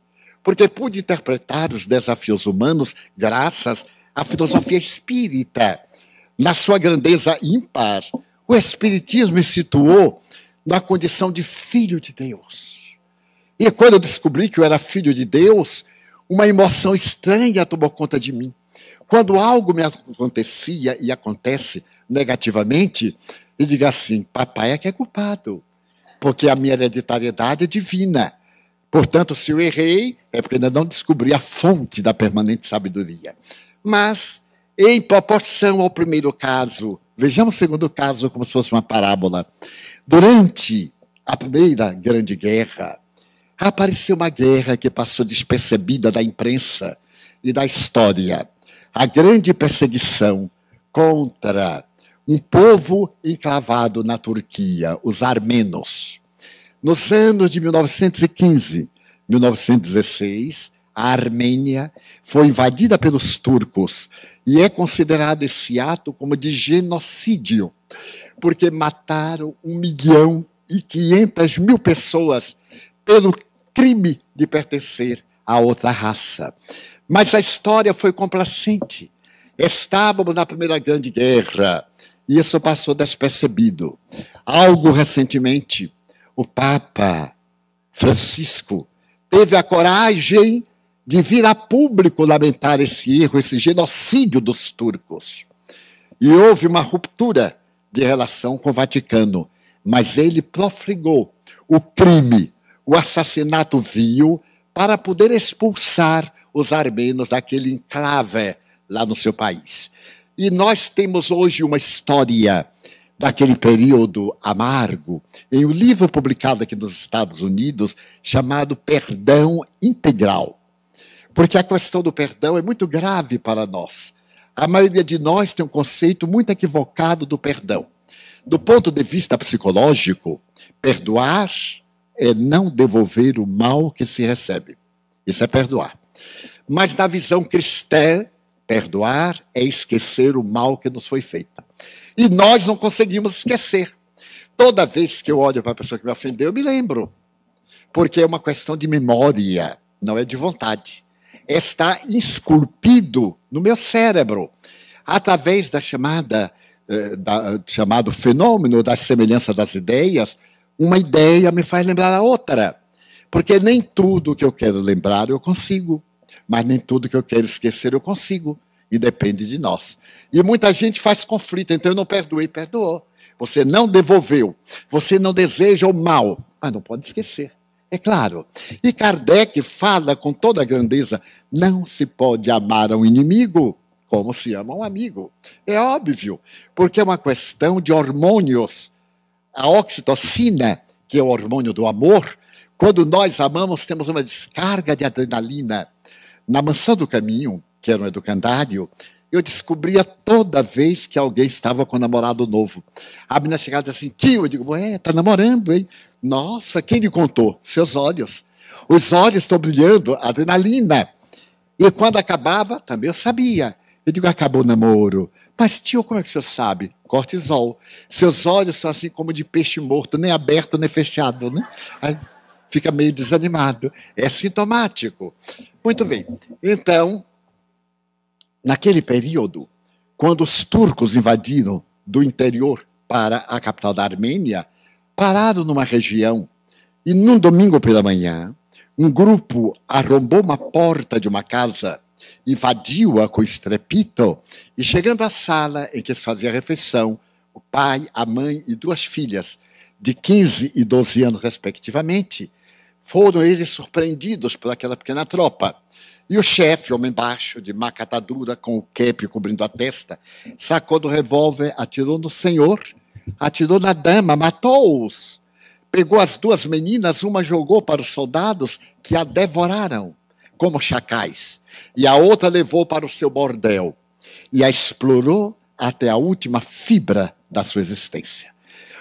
porque pude interpretar os desafios humanos graças à filosofia espírita. Na sua grandeza ímpar, o espiritismo me situou na condição de filho de Deus. E quando eu descobri que eu era filho de Deus, uma emoção estranha tomou conta de mim. Quando algo me acontecia e acontece negativamente, eu digo assim, papai é que é culpado, porque a minha hereditariedade é divina. Portanto, se eu errei, é porque ainda não descobri a fonte da permanente sabedoria. Mas, em proporção ao primeiro caso, vejamos o segundo caso como se fosse uma parábola. Durante a Primeira Grande Guerra, apareceu uma guerra que passou despercebida da imprensa e da história. A grande perseguição contra um povo enclavado na Turquia, os armenos. Nos anos de 1915, 1916, a Armênia foi invadida pelos turcos e é considerado esse ato como de genocídio, porque mataram 1.500.000 pessoas pelo crime de pertencer a outra raça. Mas a história foi complacente. Estávamos na Primeira Grande Guerra e isso passou despercebido. Algo recentemente, o Papa Francisco teve a coragem de vir a público lamentar esse erro, esse genocídio dos turcos. E houve uma ruptura de relação com o Vaticano, mas ele profligou o crime, o assassinato vil, para poder expulsar os armenos daquele enclave lá no seu país. E nós temos hoje uma história daquele período amargo, em um livro publicado aqui nos Estados Unidos, chamado Perdão Integral. Porque a questão do perdão é muito grave para nós. A maioria de nós tem um conceito muito equivocado do perdão. Do ponto de vista psicológico, perdoar é não devolver o mal que se recebe. Isso é perdoar. Mas na visão cristã, perdoar é esquecer o mal que nos foi feito. E nós não conseguimos esquecer. Toda vez que eu olho para a pessoa que me ofendeu, eu me lembro. Porque é uma questão de memória, não é de vontade. Está esculpido no meu cérebro, através da chamado fenômeno da semelhança das ideias. Uma ideia me faz lembrar a outra. Porque nem tudo que eu quero lembrar eu consigo, mas nem tudo que eu quero esquecer eu consigo. E depende de nós. E muita gente faz conflito, então eu não perdoei, perdoou. Você não devolveu, você não deseja o mal, mas não pode esquecer, é claro. E Kardec fala com toda a grandeza, não se pode amar um inimigo como se ama um amigo. É óbvio, porque é uma questão de hormônios. A oxitocina, que é o hormônio do amor, quando nós amamos, temos uma descarga de adrenalina. Na Mansão do Caminho, que era um educandário, eu descobria toda vez que alguém estava com um namorado novo. A menina chegava e disse assim, tio, eu digo, tá namorando, hein? Nossa, quem lhe contou? Seus olhos. Os olhos estão brilhando, adrenalina. E quando acabava, também eu sabia. Eu digo, acabou o namoro. Mas, tio, como é que o senhor sabe? Cortisol. Seus olhos são assim como de peixe morto, nem aberto, nem fechado, né? Aí fica meio desanimado. É sintomático. Muito bem. Então, naquele período, quando os turcos invadiram do interior para a capital da Armênia, pararam numa região e num domingo pela manhã, um grupo arrombou uma porta de uma casa, invadiu-a com estrepito e, chegando à sala em que se fazia a refeição, o pai, a mãe e duas filhas, de 15 e 12 anos, respectivamente, foram eles surpreendidos por aquela pequena tropa. E o chefe, homem baixo, de má catadura, com o cape cobrindo a testa, sacou do revólver, atirou no senhor, atirou na dama, matou-os. Pegou as duas meninas, uma jogou para os soldados, que a devoraram como chacais, e a outra levou para o seu bordel, e a explorou até a última fibra da sua existência.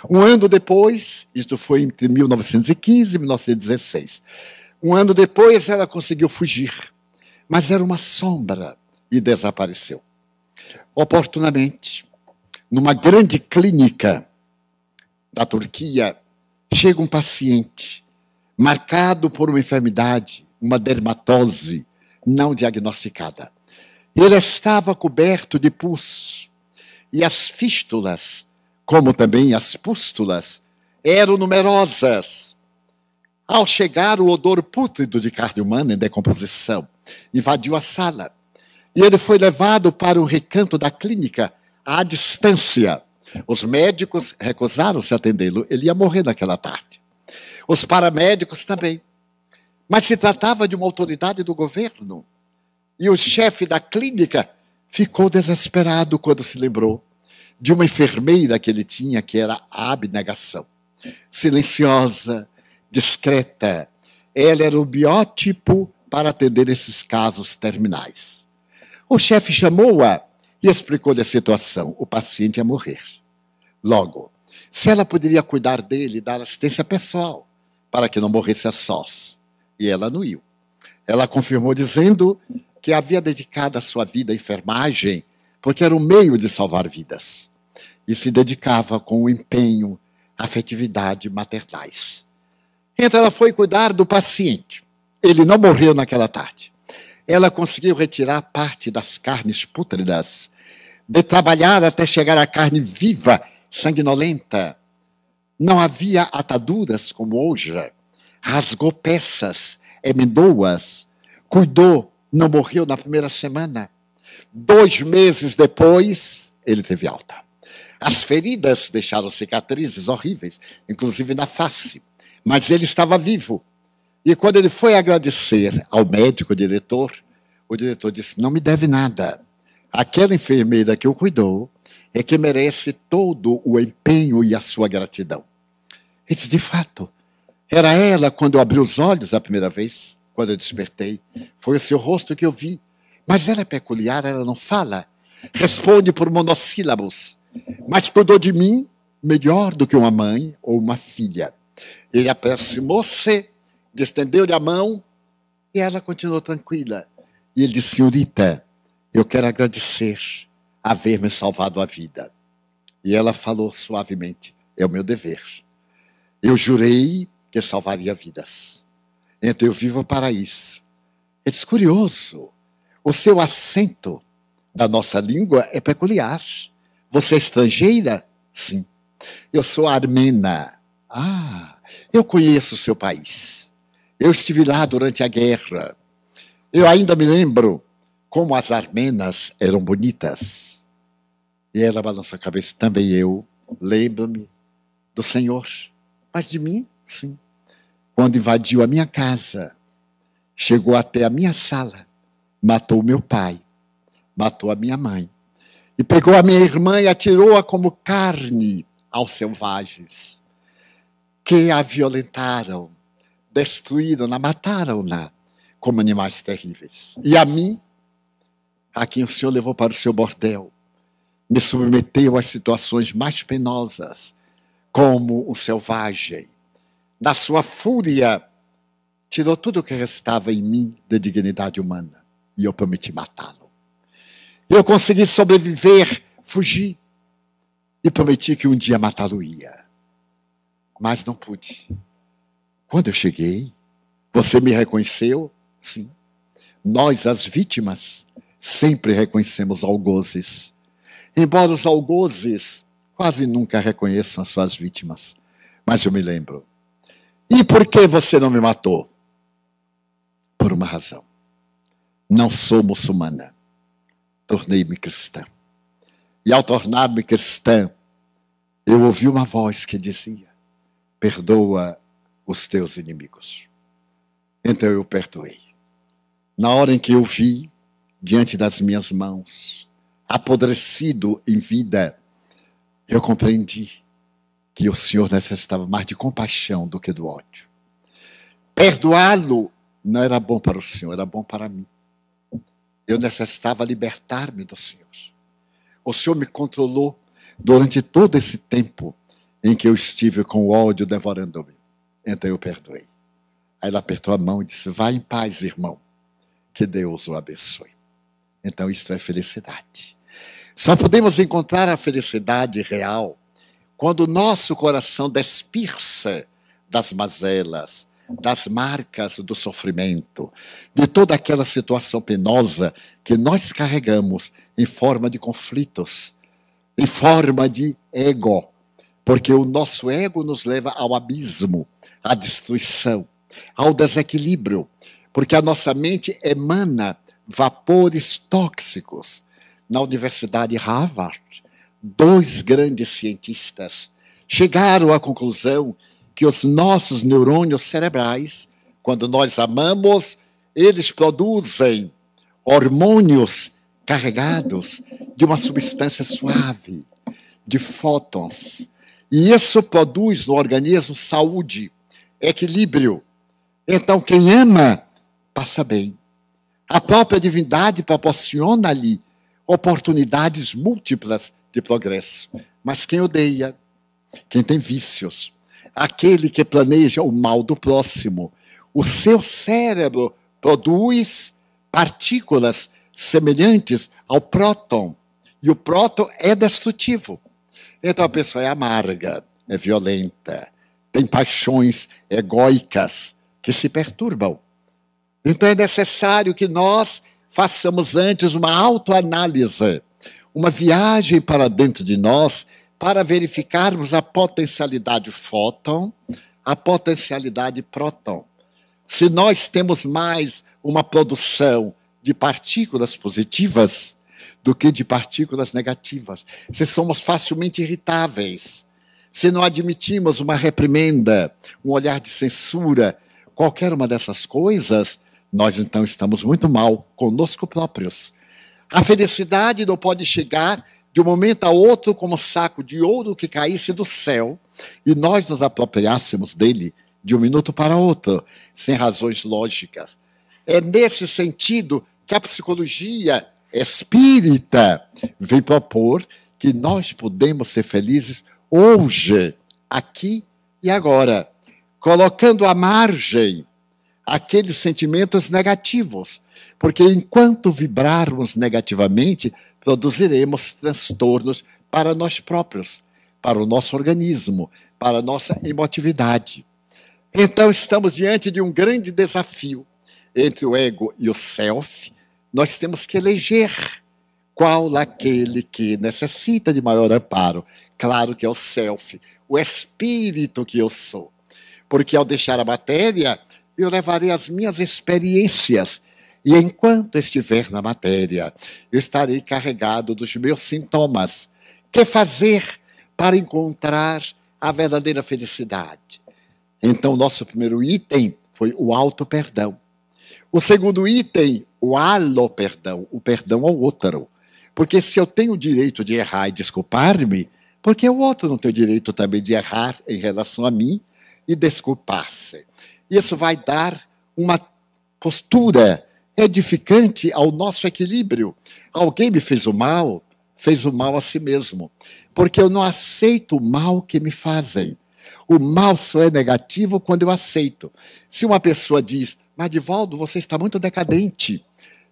Um ano depois, isto foi entre 1915 e 1916, um ano depois ela conseguiu fugir, mas era uma sombra e desapareceu. Oportunamente, numa grande clínica da Turquia, chega um paciente marcado por uma enfermidade, uma dermatose não diagnosticada. Ele estava coberto de pus e as fístulas, como também as pústulas, eram numerosas. Ao chegar, o odor pútrido de carne humana em decomposição invadiu a sala e ele foi levado para um recanto da clínica à distância. Os médicos recusaram-se a atendê-lo, ele ia morrer naquela tarde. Os paramédicos também. Mas se tratava de uma autoridade do governo. E o chefe da clínica ficou desesperado quando se lembrou de uma enfermeira que ele tinha, que era a abnegação. Silenciosa, discreta. Ela era o biótipo para atender esses casos terminais. O chefe chamou-a e explicou-lhe a situação. O paciente ia morrer. Logo, se ela poderia cuidar dele e dar assistência pessoal para que não morresse a sós. E ela anuiu. Ela confirmou dizendo que havia dedicado a sua vida à enfermagem porque era um meio de salvar vidas. E se dedicava com o empenho, afetividade maternais. Então ela foi cuidar do paciente. Ele não morreu naquela tarde. Ela conseguiu retirar parte das carnes pútridas, de trabalhar até chegar à carne viva, sanguinolenta. Não havia ataduras como hoje. Rasgou peças, emendou-as, cuidou, não morreu na primeira semana. 2 meses depois, ele teve alta. As feridas deixaram cicatrizes horríveis, inclusive na face, mas ele estava vivo. E quando ele foi agradecer ao médico, o diretor disse, não me deve nada. Aquela enfermeira que o cuidou é que merece todo o empenho e a sua gratidão. Ele disse, de fato, era ela quando eu abri os olhos a primeira vez, quando eu despertei. Foi o seu rosto que eu vi. Mas ela é peculiar, ela não fala. Responde por monossílabos. Mas cuidou de mim melhor do que uma mãe ou uma filha. Ele aproximou-se, estendeu-lhe a mão e ela continuou tranquila. E ele disse, senhorita, eu quero agradecer haver me salvado a vida. E ela falou suavemente, é o meu dever. Eu jurei que salvaria vidas. Então eu vivo para isso. É curioso. O seu acento da nossa língua é peculiar. Você é estrangeira? Sim. Eu sou armena. Ah, eu conheço o seu país. Eu estive lá durante a guerra. Eu ainda me lembro como as armenas eram bonitas. E ela balançou a cabeça. Também eu lembro-me do Senhor. Mas de mim, sim. Quando invadiu a minha casa, chegou até a minha sala, matou meu pai, matou a minha mãe, e pegou a minha irmã e atirou-a como carne aos selvagens, que a violentaram, destruíram-na, mataram-na como animais terríveis. E a mim, a quem o Senhor levou para o seu bordel, me submeteu às situações mais penosas, como um selvagem. Na sua fúria, tirou tudo o que restava em mim de dignidade humana, e eu prometi matá-lo. Eu consegui sobreviver, fugir, e prometi que um dia matá-lo-ia. Mas não pude. Quando eu cheguei, você me reconheceu? Sim. Nós, as vítimas, sempre reconhecemos algozes. Embora os algozes quase nunca reconheçam as suas vítimas. Mas eu me lembro. E por que você não me matou? Por uma razão. Não sou muçulmana. Tornei-me cristã. E ao tornar-me cristã, eu ouvi uma voz que dizia: perdoa os teus inimigos. Então eu perdoei. Na hora em que eu vi, diante das minhas mãos, apodrecido em vida, eu compreendi que o Senhor necessitava mais de compaixão do que do ódio. Perdoá-lo não era bom para o Senhor, era bom para mim. Eu necessitava libertar-me do Senhor. O Senhor me controlou durante todo esse tempo em que eu estive com o ódio devorando-me. Então eu perdoei. Aí ela apertou a mão e disse: vá em paz, irmão. Que Deus o abençoe. Então isso é felicidade. Só podemos encontrar a felicidade real quando o nosso coração despir-se das mazelas, das marcas do sofrimento, de toda aquela situação penosa que nós carregamos em forma de conflitos, em forma de ego, porque o nosso ego nos leva ao abismo, à destruição, ao desequilíbrio, porque a nossa mente emana vapores tóxicos. Na Universidade Harvard, 2 grandes cientistas chegaram à conclusão que os nossos neurônios cerebrais, quando nós amamos, eles produzem hormônios carregados de uma substância suave, de fótons. E isso produz no organismo saúde, equilíbrio. Então, quem ama, passa bem. A própria divindade proporciona-lhe oportunidades múltiplas de progresso. Mas quem odeia, quem tem vícios, aquele que planeja o mal do próximo, o seu cérebro produz partículas semelhantes ao próton. E o próton é destrutivo. Então a pessoa é amarga, é violenta, tem paixões egóicas que se perturbam. Então é necessário que nós façamos antes uma autoanálise, uma viagem para dentro de nós, para verificarmos a potencialidade fóton, a potencialidade próton. Se nós temos mais uma produção de partículas positivas do que de partículas negativas, se somos facilmente irritáveis, se não admitimos uma reprimenda, um olhar de censura, qualquer uma dessas coisas, nós então estamos muito mal conosco próprios. A felicidade não pode chegar de um momento a outro como um saco de ouro que caísse do céu e nós nos apropriássemos dele de um minuto para outro, sem razões lógicas. É nesse sentido que a psicologia espírita vem propor que nós podemos ser felizes hoje, aqui e agora, colocando à margem aqueles sentimentos negativos, porque enquanto vibrarmos negativamente, produziremos transtornos para nós próprios, para o nosso organismo, para a nossa emotividade. Então estamos diante de um grande desafio entre o ego e o self. Nós temos que eleger qual aquele que necessita de maior amparo. Claro que é o self, o espírito que eu sou. Porque ao deixar a matéria, eu levarei as minhas experiências. E enquanto estiver na matéria, eu estarei carregado dos meus sintomas. Que fazer para encontrar a verdadeira felicidade? Então, nosso primeiro item foi o auto-perdão. O segundo item, o alo-perdão, o perdão ao outro. Porque se eu tenho o direito de errar e desculpar-me, porque o outro não tem o direito também de errar em relação a mim e desculpar-se. Isso vai dar uma postura edificante ao nosso equilíbrio. Alguém me fez o mal a si mesmo, porque eu não aceito o mal que me fazem. O mal só é negativo quando eu aceito. Se uma pessoa diz, Madivaldo, você está muito decadente,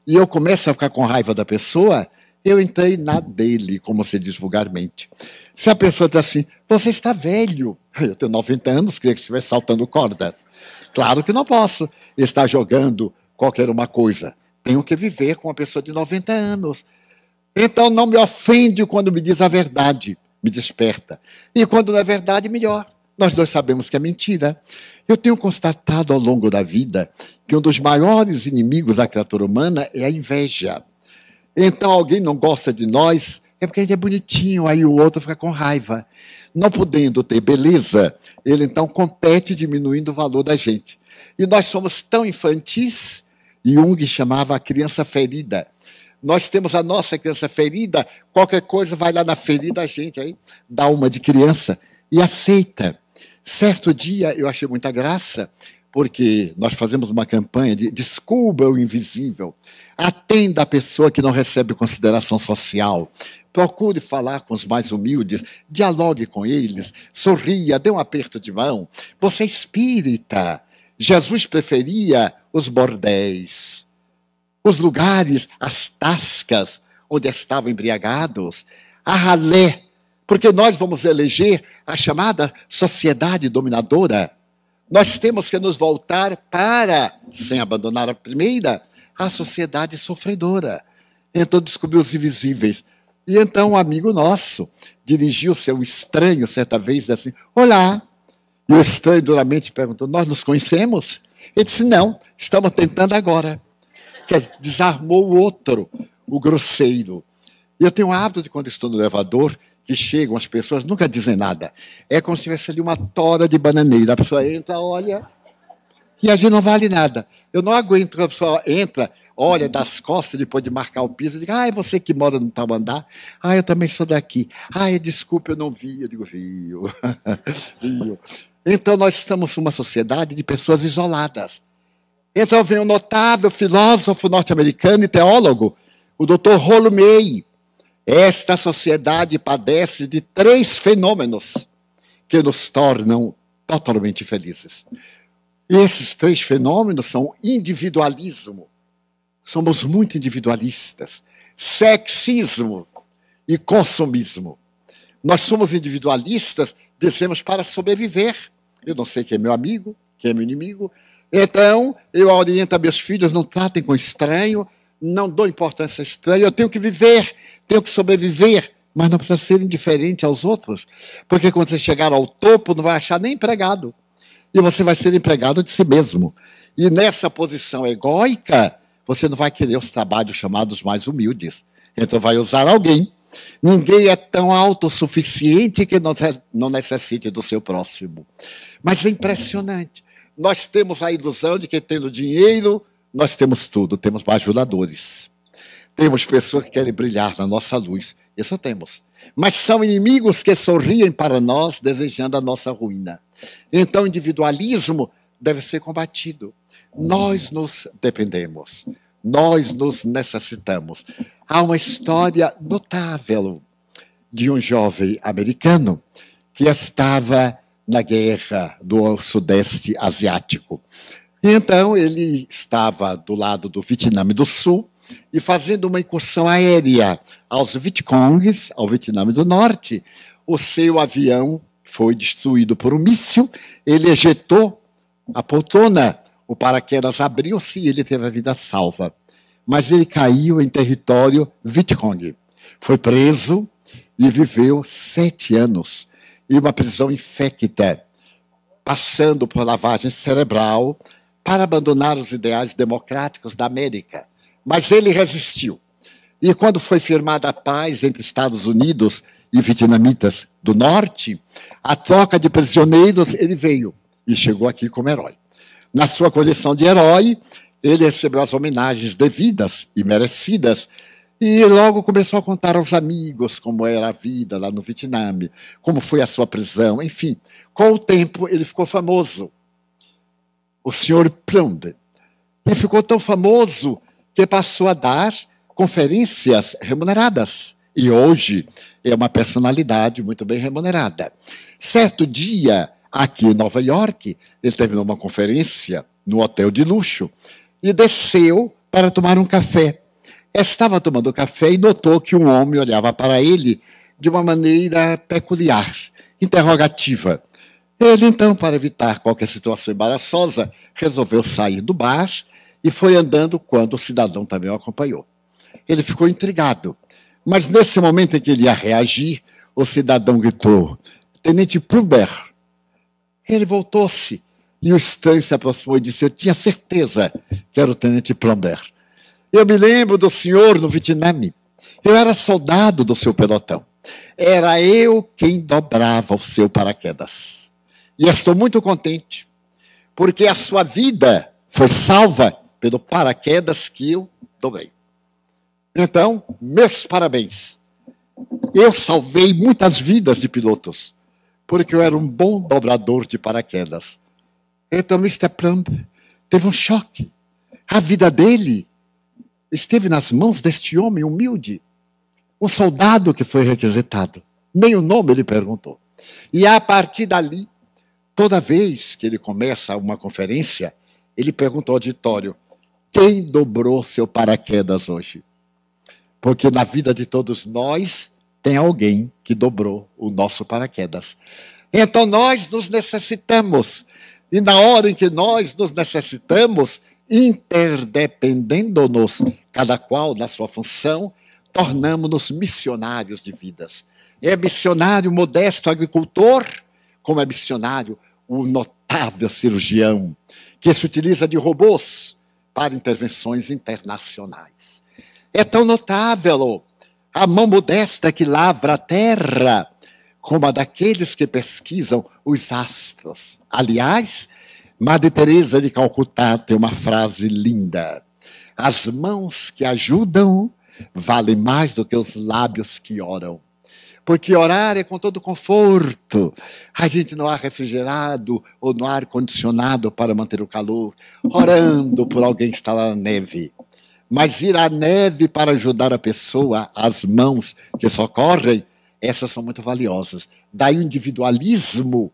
e eu começo a ficar com raiva da pessoa, eu entrei na dele, como se diz vulgarmente. Se a pessoa diz assim, você está velho, eu tenho 90 anos, queria que estivesse saltando cordas. Claro que não posso estar jogando qualquer uma coisa. Tenho que viver com uma pessoa de 90 anos. Então não me ofende quando me diz a verdade, me desperta. E quando não é verdade, melhor. Nós dois sabemos que é mentira. Eu tenho constatado ao longo da vida que um dos maiores inimigos da criatura humana é a inveja. Então alguém não gosta de nós, é porque a gente é bonitinho, aí o outro fica com raiva. Não podendo ter beleza, ele então compete diminuindo o valor da gente. E nós somos tão infantis, Jung chamava a criança ferida. Nós temos a nossa criança ferida, qualquer coisa vai lá na ferida, a gente aí dá uma de criança e aceita. Certo dia eu achei muita graça, porque nós fazemos uma campanha de descubra o invisível, atenda a pessoa que não recebe consideração social, procure falar com os mais humildes, dialogue com eles, sorria, dê um aperto de mão. Você é espírita. Jesus preferia os bordéis, os lugares, as tascas onde estavam embriagados, a ralé, porque nós vamos eleger a chamada sociedade dominadora. Nós temos que nos voltar para, sem abandonar a primeira, a sociedade sofredora. Então descobriu os invisíveis. E então um amigo nosso dirigiu-se a um estranho certa vez, assim, olá. E o estranho duramente perguntou, nós nos conhecemos? Ele disse, não, estamos tentando agora. Que desarmou o outro, o grosseiro. E eu tenho um hábito de quando estou no elevador, que chegam as pessoas, nunca dizem nada. É como se tivesse ali uma tora de bananeira. A pessoa entra, olha, e a gente não vale nada. Eu não aguento quando a pessoa entra, olha das costas, depois de marcar o piso, diz, é você que mora no tal andar? Eu também sou daqui. Desculpe, eu não vi. Eu digo, viu. Viu. Então nós estamos numa sociedade de pessoas isoladas. Então vem um notável filósofo norte-americano e teólogo, o Dr. Rollo May. Esta sociedade padece de 3 fenômenos que nos tornam totalmente felizes. E esses 3 fenômenos são individualismo. Somos muito individualistas. Sexismo e consumismo. Nós somos individualistas, dizemos para sobreviver. Eu não sei quem é meu amigo, quem é meu inimigo. Então, eu oriento a meus filhos, não tratem com estranho, não dou importância a estranho, eu tenho que viver, tenho que sobreviver, mas não precisa ser indiferente aos outros, porque quando você chegar ao topo, não vai achar nem empregado, e você vai ser empregado de si mesmo. E nessa posição egóica, você não vai querer os trabalhos chamados mais humildes, então vai usar alguém. Ninguém é tão autossuficiente que não necessite do seu próximo. Mas é impressionante. Nós temos a ilusão de que, tendo dinheiro, nós temos tudo. Temos bajuladores. Temos pessoas que querem brilhar na nossa luz. Isso temos. Mas são inimigos que sorriem para nós, desejando a nossa ruína. Então, o individualismo deve ser combatido. Nós nos dependemos. Nós nos necessitamos. Há uma história notável de um jovem americano que estava na guerra do Sudeste Asiático. E então ele estava do lado do Vietnã do Sul e fazendo uma incursão aérea aos Vietcongs, ao Vietnã do Norte. O seu avião foi destruído por um míssil, ele ejetou a poltrona, o paraquedas abriu-se e ele teve a vida salva. Mas ele caiu em território Vietcong. Foi preso e viveu 7 anos em uma prisão infecta, passando por lavagem cerebral para abandonar os ideais democráticos da América. Mas ele resistiu. E quando foi firmada a paz entre Estados Unidos e vietnamitas do Norte, a troca de prisioneiros, ele veio e chegou aqui como herói. Na sua condição de herói, ele recebeu as homenagens devidas e merecidas e logo começou a contar aos amigos como era a vida lá no Vietnã, como foi a sua prisão, enfim. Com o tempo, ele ficou famoso. O senhor Plumb. Ele ficou tão famoso que passou a dar conferências remuneradas. E hoje é uma personalidade muito bem remunerada. Certo dia, aqui em Nova York, ele terminou uma conferência no hotel de luxo e desceu para tomar um café. Estava tomando café e notou que um homem olhava para ele de uma maneira peculiar, interrogativa. Ele, então, para evitar qualquer situação embaraçosa, resolveu sair do bar e foi andando quando o cidadão também o acompanhou. Ele ficou intrigado, mas nesse momento em que ele ia reagir, o cidadão gritou: Tenente Plumber. Ele voltou-se e o estranho se aproximou e disse: Eu tinha certeza que era o Tenente Plumber. Eu me lembro do senhor no Vietnã. Eu era soldado do seu pelotão. Era eu quem dobrava o seu paraquedas. E estou muito contente, porque a sua vida foi salva pelo paraquedas que eu dobrei. Então, meus parabéns. Eu salvei muitas vidas de pilotos, porque eu era um bom dobrador de paraquedas. Então, Mr. Plumber teve um choque. A vida dele esteve nas mãos deste homem humilde, um soldado que foi requisitado. Nem o nome ele perguntou. E a partir dali, toda vez que ele começa uma conferência, ele pergunta ao auditório: quem dobrou seu paraquedas hoje? Porque na vida de todos nós tem alguém que dobrou o nosso paraquedas. Então nós nos necessitamos. E na hora em que nós nos necessitamos, interdependendo-nos, cada qual na sua função, tornamos-nos missionários de vidas. É missionário modesto agricultor, como é missionário o notável cirurgião, que se utiliza de robôs para intervenções internacionais. É tão notável a mão modesta que lavra a terra, como a daqueles que pesquisam os astros. Aliás, Madre Teresa de Calcutá tem uma frase linda: as mãos que ajudam valem mais do que os lábios que oram. Porque orar é com todo conforto. A gente não há refrigerado ou no ar-condicionado para manter o calor, orando por alguém que está lá na neve. Mas ir à neve para ajudar a pessoa, as mãos que socorrem, essas são muito valiosas. Daí o individualismo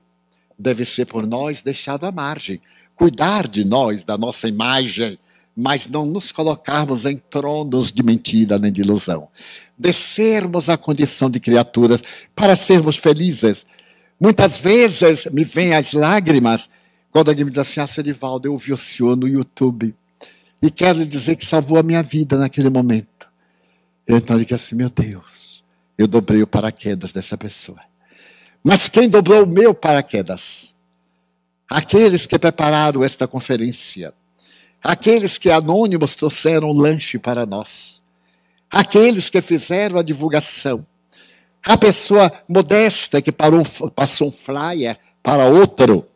deve ser por nós deixado à margem. Cuidar de nós, da nossa imagem, mas não nos colocarmos em tronos de mentira nem de ilusão. Descermos à condição de criaturas para sermos felizes. Muitas vezes me vêm as lágrimas quando alguém me diz assim: Seu Edivaldo, eu ouvi o senhor no YouTube e quero lhe dizer que salvou a minha vida naquele momento. Então eu digo assim: meu Deus, eu dobrei o paraquedas dessa pessoa. Mas quem dobrou o meu paraquedas? Aqueles que prepararam esta conferência. Aqueles que anônimos trouxeram lanche para nós. Aqueles que fizeram a divulgação. A pessoa modesta que passou um flyer para outro.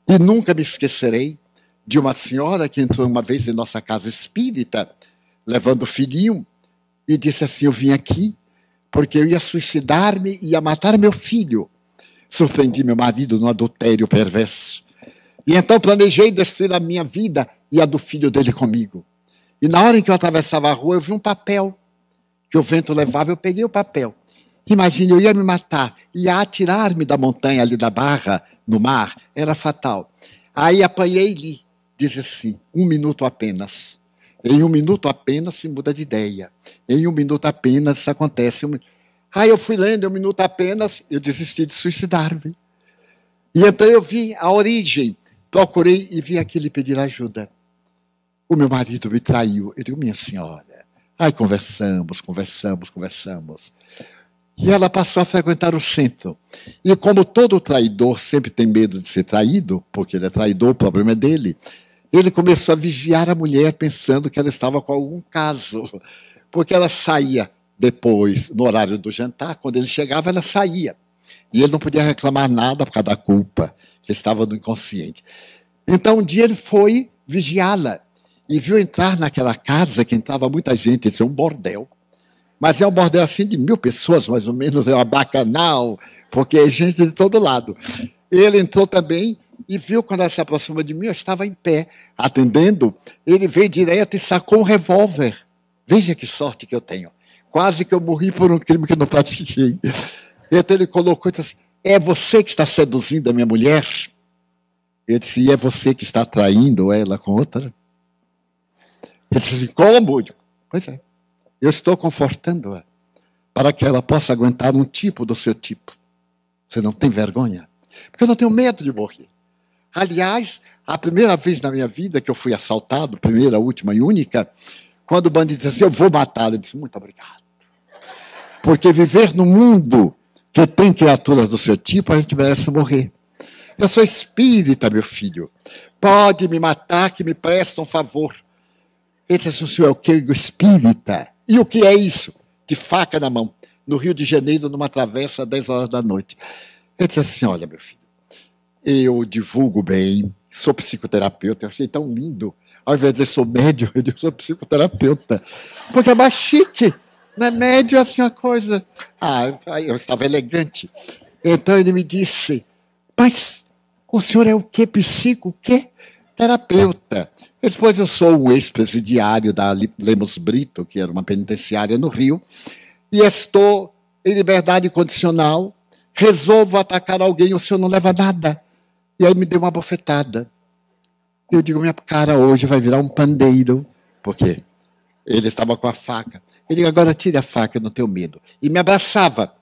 E nunca me esquecerei de uma senhora que entrou uma vez em nossa casa espírita, levando o filhinho, e disse assim: eu vim aqui porque eu ia suicidar-me e ia matar meu filho. Surpreendi meu marido no adultério perverso. E então planejei destruir a minha vida e a do filho dele comigo. E na hora em que eu atravessava a rua, eu vi um papel que o vento levava, eu peguei o papel. Imagine, eu ia me matar, ia atirar-me da montanha ali da Barra, no mar, era fatal. Aí apanhei-lhe, diz assim: 1 minuto apenas. Em 1 minuto apenas se muda de ideia. Em 1 minuto apenas isso acontece. Aí eu fui lendo, em 1 minuto apenas, eu desisti de suicidar-me. E então eu vi a origem, procurei e vi aqui lhe pedir ajuda. O meu marido me traiu. Eu digo: minha senhora. Aí conversamos. E ela passou a frequentar o centro. E como todo traidor sempre tem medo de ser traído, porque ele é traidor, o problema é dele, ele começou a vigiar a mulher pensando que ela estava com algum caso. Porque ela saía depois, no horário do jantar, quando ele chegava, ela saía. E ele não podia reclamar nada por causa da culpa, que estava no inconsciente. Então um dia ele foi vigiá-la e viu entrar naquela casa que entrava muita gente. Isso é um bordel. Mas é um bordel assim de 1000 pessoas, mais ou menos, é uma bacanal, porque é gente de todo lado. Ele entrou também e viu quando ela se aproximou de mim, eu estava em pé, atendendo. Ele veio direto e sacou um revólver. Veja que sorte que eu tenho. Quase que eu morri por um crime que eu não pratiquei. Então ele colocou e disse assim, é você que está seduzindo a minha mulher? Eu disse, e é você que está traindo ela com outra? Ele disse assim, como? Pois é, eu estou confortando-a para que ela possa aguentar um tipo do seu tipo. Você não tem vergonha? Porque eu não tenho medo de morrer. Aliás, a primeira vez na minha vida que eu fui assaltado, primeira, última e única, quando o bandido disse assim, eu vou matá-lo, eu disse, muito obrigado. Porque viver no mundo que tem criaturas do seu tipo, a gente merece morrer. Eu sou espírita, meu filho. Pode me matar que me presta um favor. Ele disse, o senhor é o que? Espírita. E o que é isso? De faca na mão, no Rio de Janeiro, numa travessa, às 10 horas da noite. Ele disse assim, olha, meu filho, eu divulgo bem, sou psicoterapeuta, eu achei tão lindo. Ao invés de dizer sou médium, eu digo sou psicoterapeuta. Porque é mais chique. Não é médium, é assim uma coisa. Eu estava elegante. Então ele me disse, mas o senhor é o quê? Psico? O quê? Terapeuta. Depois eu sou um ex-presidiário da Lemos Brito, que era uma penitenciária no Rio, e estou em liberdade condicional, resolvo atacar alguém, o senhor não leva nada. E aí me deu uma bofetada. Eu digo, minha cara hoje vai virar um pandeiro, porque ele estava com a faca. Eu digo, agora tire a faca, eu não tenho medo. E me abraçava.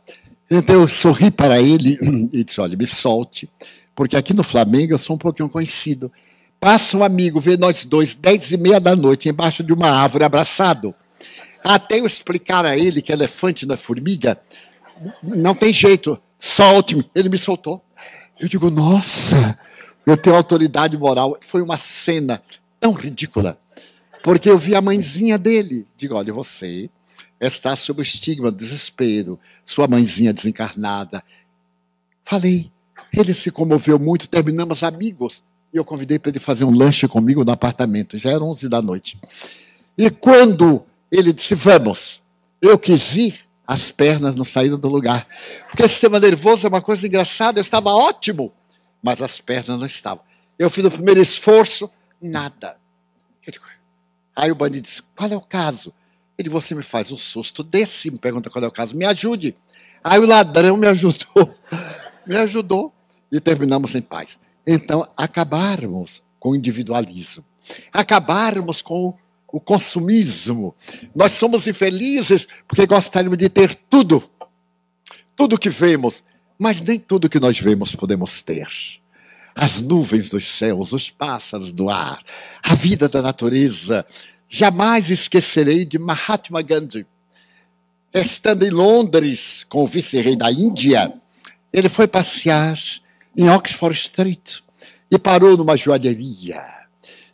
Então eu sorri para ele e disse, olha, me solte, porque aqui no Flamengo eu sou um pouquinho conhecido. Passa um amigo, vê nós dois, 10h30 da noite, embaixo de uma árvore, abraçado. Até eu explicar a ele que elefante não é formiga, não tem jeito, solte-me. Ele me soltou. Eu digo, nossa, eu tenho autoridade moral. Foi uma cena tão ridícula, porque eu vi a mãezinha dele. Digo, olha, você está sob o estigma do desespero, sua mãezinha desencarnada. Falei, ele se comoveu muito, terminamos amigos. E eu convidei para ele fazer um lanche comigo no apartamento. Já eram 11 da noite. E quando ele disse, vamos, eu quis ir, as pernas não saíram do lugar. Porque esse sistema nervoso é uma coisa engraçada, eu estava ótimo, mas as pernas não estavam. Eu fiz o primeiro esforço, nada. Aí o bandido disse, qual é o caso? Ele, você me faz um susto desse, me pergunta qual é o caso, me ajude. Aí o ladrão me ajudou, e terminamos em paz. Então, acabarmos com o individualismo, acabarmos com o consumismo. Nós somos infelizes porque gostaríamos de ter tudo que vemos, mas nem tudo que nós vemos podemos ter. As nuvens dos céus, os pássaros do ar, a vida da natureza. Jamais esquecerei de Mahatma Gandhi. Estando em Londres com o vice-rei da Índia, ele foi passear em Oxford Street e parou numa joalheria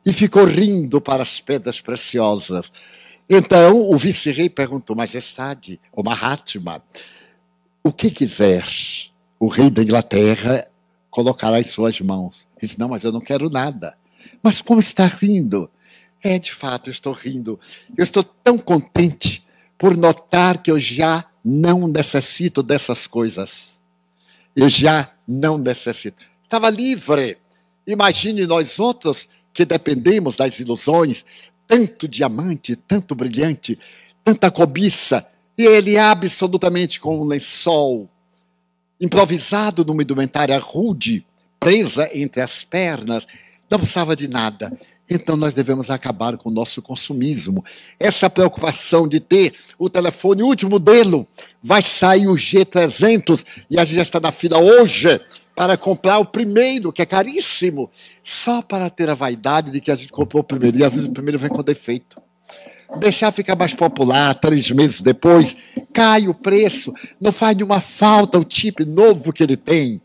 e ficou rindo para as pedras preciosas. Então o vice-rei perguntou, majestade, o Mahatma, o que quiser, o rei da Inglaterra colocará em suas mãos. Ele disse, não, mas eu não quero nada. Mas como está rindo? É, de fato, eu estou rindo. Eu estou tão contente por notar que eu já não necessito dessas coisas. Eu já não necessito. Estava livre. Imagine nós outros que dependemos das ilusões, tanto diamante, tanto brilhante, tanta cobiça, e ele absolutamente com um lençol improvisado numa indumentária rude, presa entre as pernas, não precisava de nada. Então nós devemos acabar com o nosso consumismo. Essa preocupação de ter o telefone último modelo, vai sair o G300 e a gente já está na fila hoje para comprar o primeiro, que é caríssimo, só para ter a vaidade de que a gente comprou o primeiro, e às vezes o primeiro vem com defeito. Deixar ficar mais popular, 3 meses depois, cai o preço, não faz nenhuma falta o chip novo que ele tem.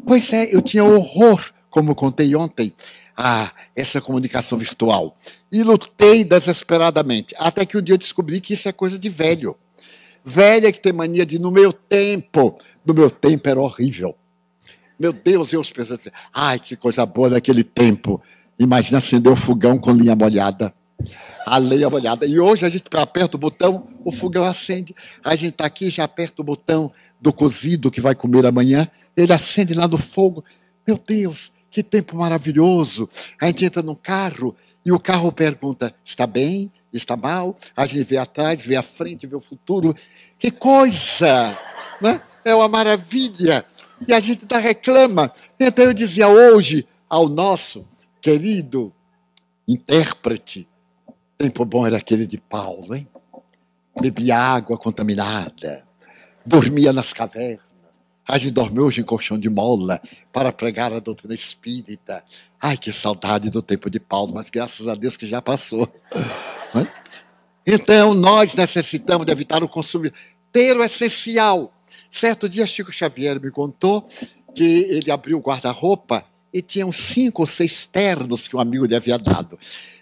Pois é, eu tinha horror, como contei ontem, essa comunicação virtual. E lutei desesperadamente, até que um dia eu descobri que isso é coisa de velho. Velha que tem mania de, no meu tempo era horrível. Meu Deus, eu pensei assim, ai, que coisa boa daquele tempo. Imagina acender o fogão com linha molhada. A lenha molhada. E hoje a gente aperta o botão, o fogão acende. A gente está aqui, já aperta o botão do cozido que vai comer amanhã, ele acende lá no fogo. Meu Deus, Que tempo maravilhoso. A gente entra num carro e o carro pergunta, está bem? Está mal? A gente vê atrás, vê a frente, vê o futuro. Que coisa! Né? É uma maravilha. E a gente reclama. Então eu dizia hoje ao nosso querido intérprete, tempo bom era aquele de Paulo, hein? Bebia água contaminada, dormia nas cavernas. A gente dorme hoje em colchão de mola para pregar a doutrina espírita. Ai, que saudade do tempo de Paulo, mas graças a Deus que já passou. Então, nós necessitamos de evitar o consumo, ter o essencial. Certo dia, Chico Xavier me contou que ele abriu o guarda-roupa e tinha uns 5 ou 6 ternos que um amigo lhe havia dado.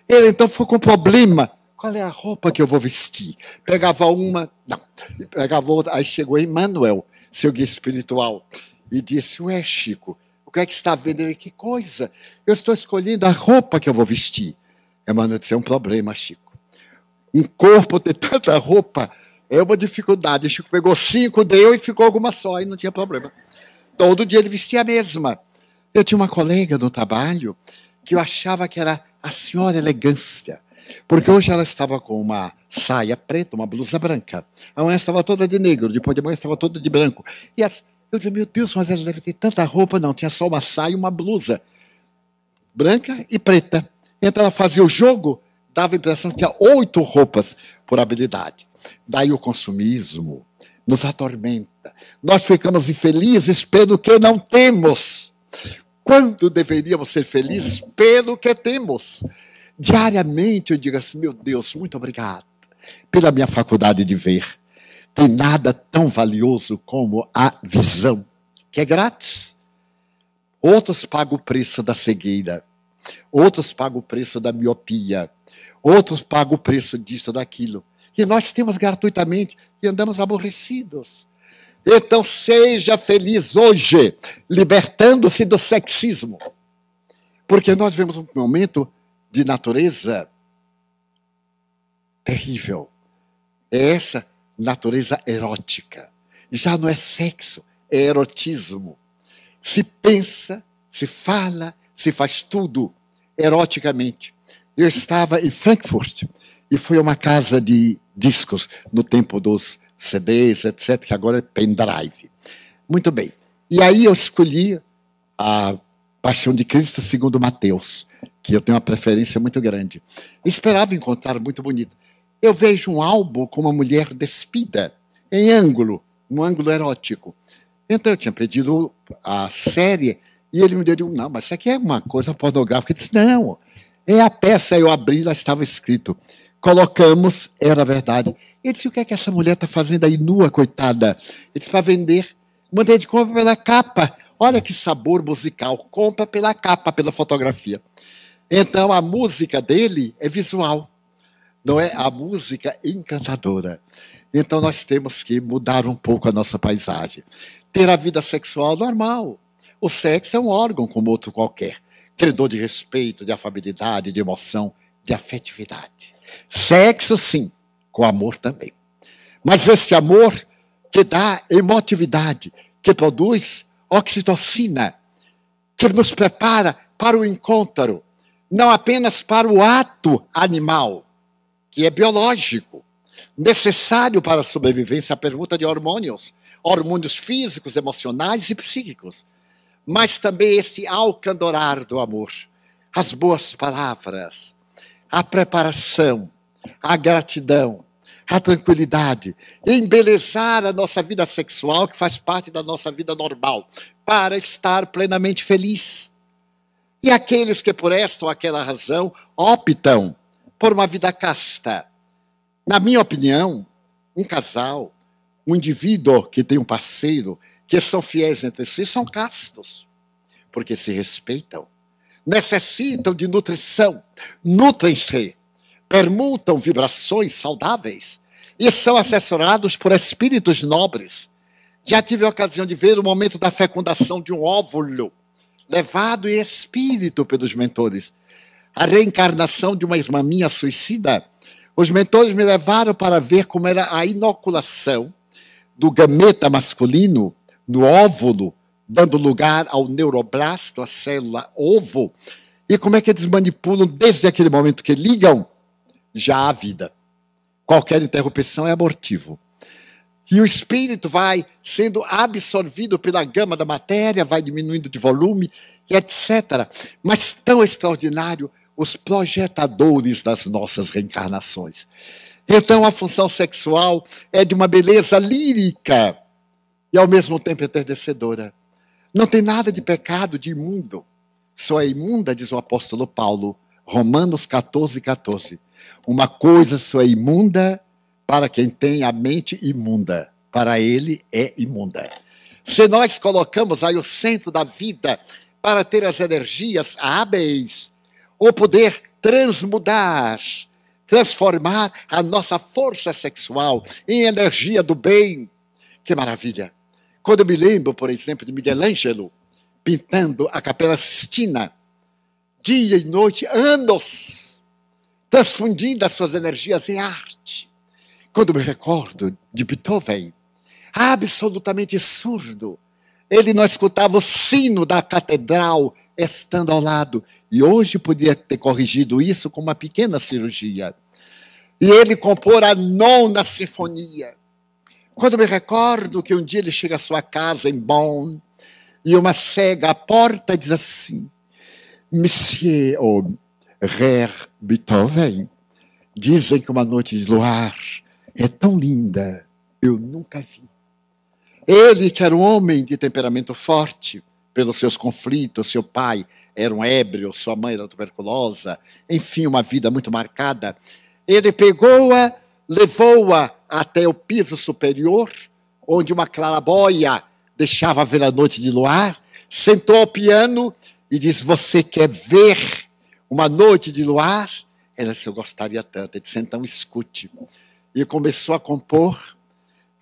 Ele, então, ficou com problema. Qual é a roupa que eu vou vestir? Pegava uma, não. Pegava outra, aí chegou Emmanuel, seu guia espiritual, e disse, ué, Chico, o que é que está vendo aí? Que coisa? Eu estou escolhendo a roupa que eu vou vestir. Emmanuel disse, é um problema, Chico. Um corpo ter tanta roupa é uma dificuldade. Chico pegou 5, deu e ficou alguma só, e não tinha problema. Todo dia ele vestia a mesma. Eu tinha uma colega no trabalho que eu achava que era a senhora elegância, porque hoje ela estava com uma saia preta, uma blusa branca. Amanhã estava toda de negro, depois de manhã estava toda de branco. E eu dizia, meu Deus, mas ela deve ter tanta roupa. Não, tinha só uma saia e uma blusa branca e preta. Então ela fazia o jogo, dava a impressão que tinha 8 roupas por habilidade. Daí o consumismo nos atormenta. Nós ficamos infelizes pelo que não temos, quando deveríamos ser felizes pelo que temos. Diariamente eu digo assim, meu Deus, muito obrigado pela minha faculdade de ver. Tem nada tão valioso como a visão, que é grátis. Outros pagam o preço da cegueira, outros pagam o preço da miopia, outros pagam o preço disso ou daquilo. E nós temos gratuitamente e andamos aborrecidos. Então seja feliz hoje, libertando-se do sexismo. Porque nós vemos um momento de natureza terrível. É essa natureza erótica. Já não é sexo, é erotismo. Se pensa, se fala, se faz tudo eroticamente. Eu estava em Frankfurt e fui a uma casa de discos no tempo dos CDs, etc., que agora é pendrive. Muito bem. E aí eu escolhi a Paixão de Cristo segundo Mateus, que eu tenho uma preferência muito grande. Esperava encontrar muito bonita. Eu vejo um álbum com uma mulher despida, em ângulo, um ângulo erótico. Então eu tinha pedido a série, e ele me deu, não, mas isso aqui é uma coisa pornográfica. Eu disse, não, é a peça. Eu abri, lá estava escrito, colocamos, era verdade. Ele disse, o que é que essa mulher está fazendo aí nua, coitada? Ele disse, para vender. Mandei de compra pela capa. Olha que sabor musical. Compra pela capa, pela fotografia. Então, a música dele é visual. Não é a música encantadora. Então, nós temos que mudar um pouco a nossa paisagem. Ter a vida sexual normal. O sexo é um órgão como outro qualquer. Credor de respeito, de afabilidade, de emoção, de afetividade. Sexo, sim. Com amor também. Mas esse amor que dá emotividade, que produz oxitocina, que nos prepara para o encontro, não apenas para o ato animal, que é biológico, necessário para a sobrevivência, a pergunta de hormônios físicos, emocionais e psíquicos, mas também esse alcandorar do amor, as boas palavras, a preparação, a gratidão, a tranquilidade, embelezar a nossa vida sexual, que faz parte da nossa vida normal, para estar plenamente feliz. E aqueles que por esta ou aquela razão optam por uma vida casta. Na minha opinião, um casal, um indivíduo que tem um parceiro, que são fiéis entre si, são castos, porque se respeitam, necessitam de nutrição, nutrem-se, permutam vibrações saudáveis e são assessorados por espíritos nobres. Já tive a ocasião de ver o momento da fecundação de um óvulo, levado em espírito pelos mentores. A reencarnação de uma irmã minha suicida. Os mentores me levaram para ver como era a inoculação do gameta masculino no óvulo dando lugar ao neuroblasto, a célula ovo. E como é que eles manipulam desde aquele momento que ligam? Já há vida. Qualquer interrupção é abortivo. E o espírito vai sendo absorvido pela gama da matéria, vai diminuindo de volume, e etc. Mas tão extraordinário os projetadores das nossas reencarnações. Então a função sexual é de uma beleza lírica e ao mesmo tempo enternecedora. Não tem nada de pecado, de imundo. Só é imunda, diz o apóstolo Paulo, Romanos 14, 14. Uma coisa só é imunda para quem tem a mente imunda. Para ele é imunda. Se nós colocamos aí o centro da vida para ter as energias hábeis, ou poder transmudar, transformar a nossa força sexual em energia do bem, que maravilha. Quando eu me lembro, por exemplo, de Miguel Ângelo, pintando a Capela Sistina, dia e noite, anos, transfundindo as suas energias em arte. Quando me recordo de Beethoven, absolutamente surdo, ele não escutava o sino da catedral estando ao lado, e hoje podia ter corrigido isso com uma pequena cirurgia. E ele compor a 9ª sinfonia. Quando me recordo que um dia ele chega à sua casa em Bonn, e uma cega à porta diz assim: Monsieur, ou Herr Beethoven, dizem que uma noite de luar é tão linda, eu nunca vi. Ele, que era um homem de temperamento forte, pelos seus conflitos, seu pai era um ébrio, sua mãe era tuberculosa, enfim, uma vida muito marcada, ele pegou-a, levou-a até o piso superior, onde uma claraboia deixava ver a noite de luar, sentou ao piano e disse: você quer ver uma noite de luar? Ela disse: eu gostaria tanto. Ele disse: então escute. E começou a compor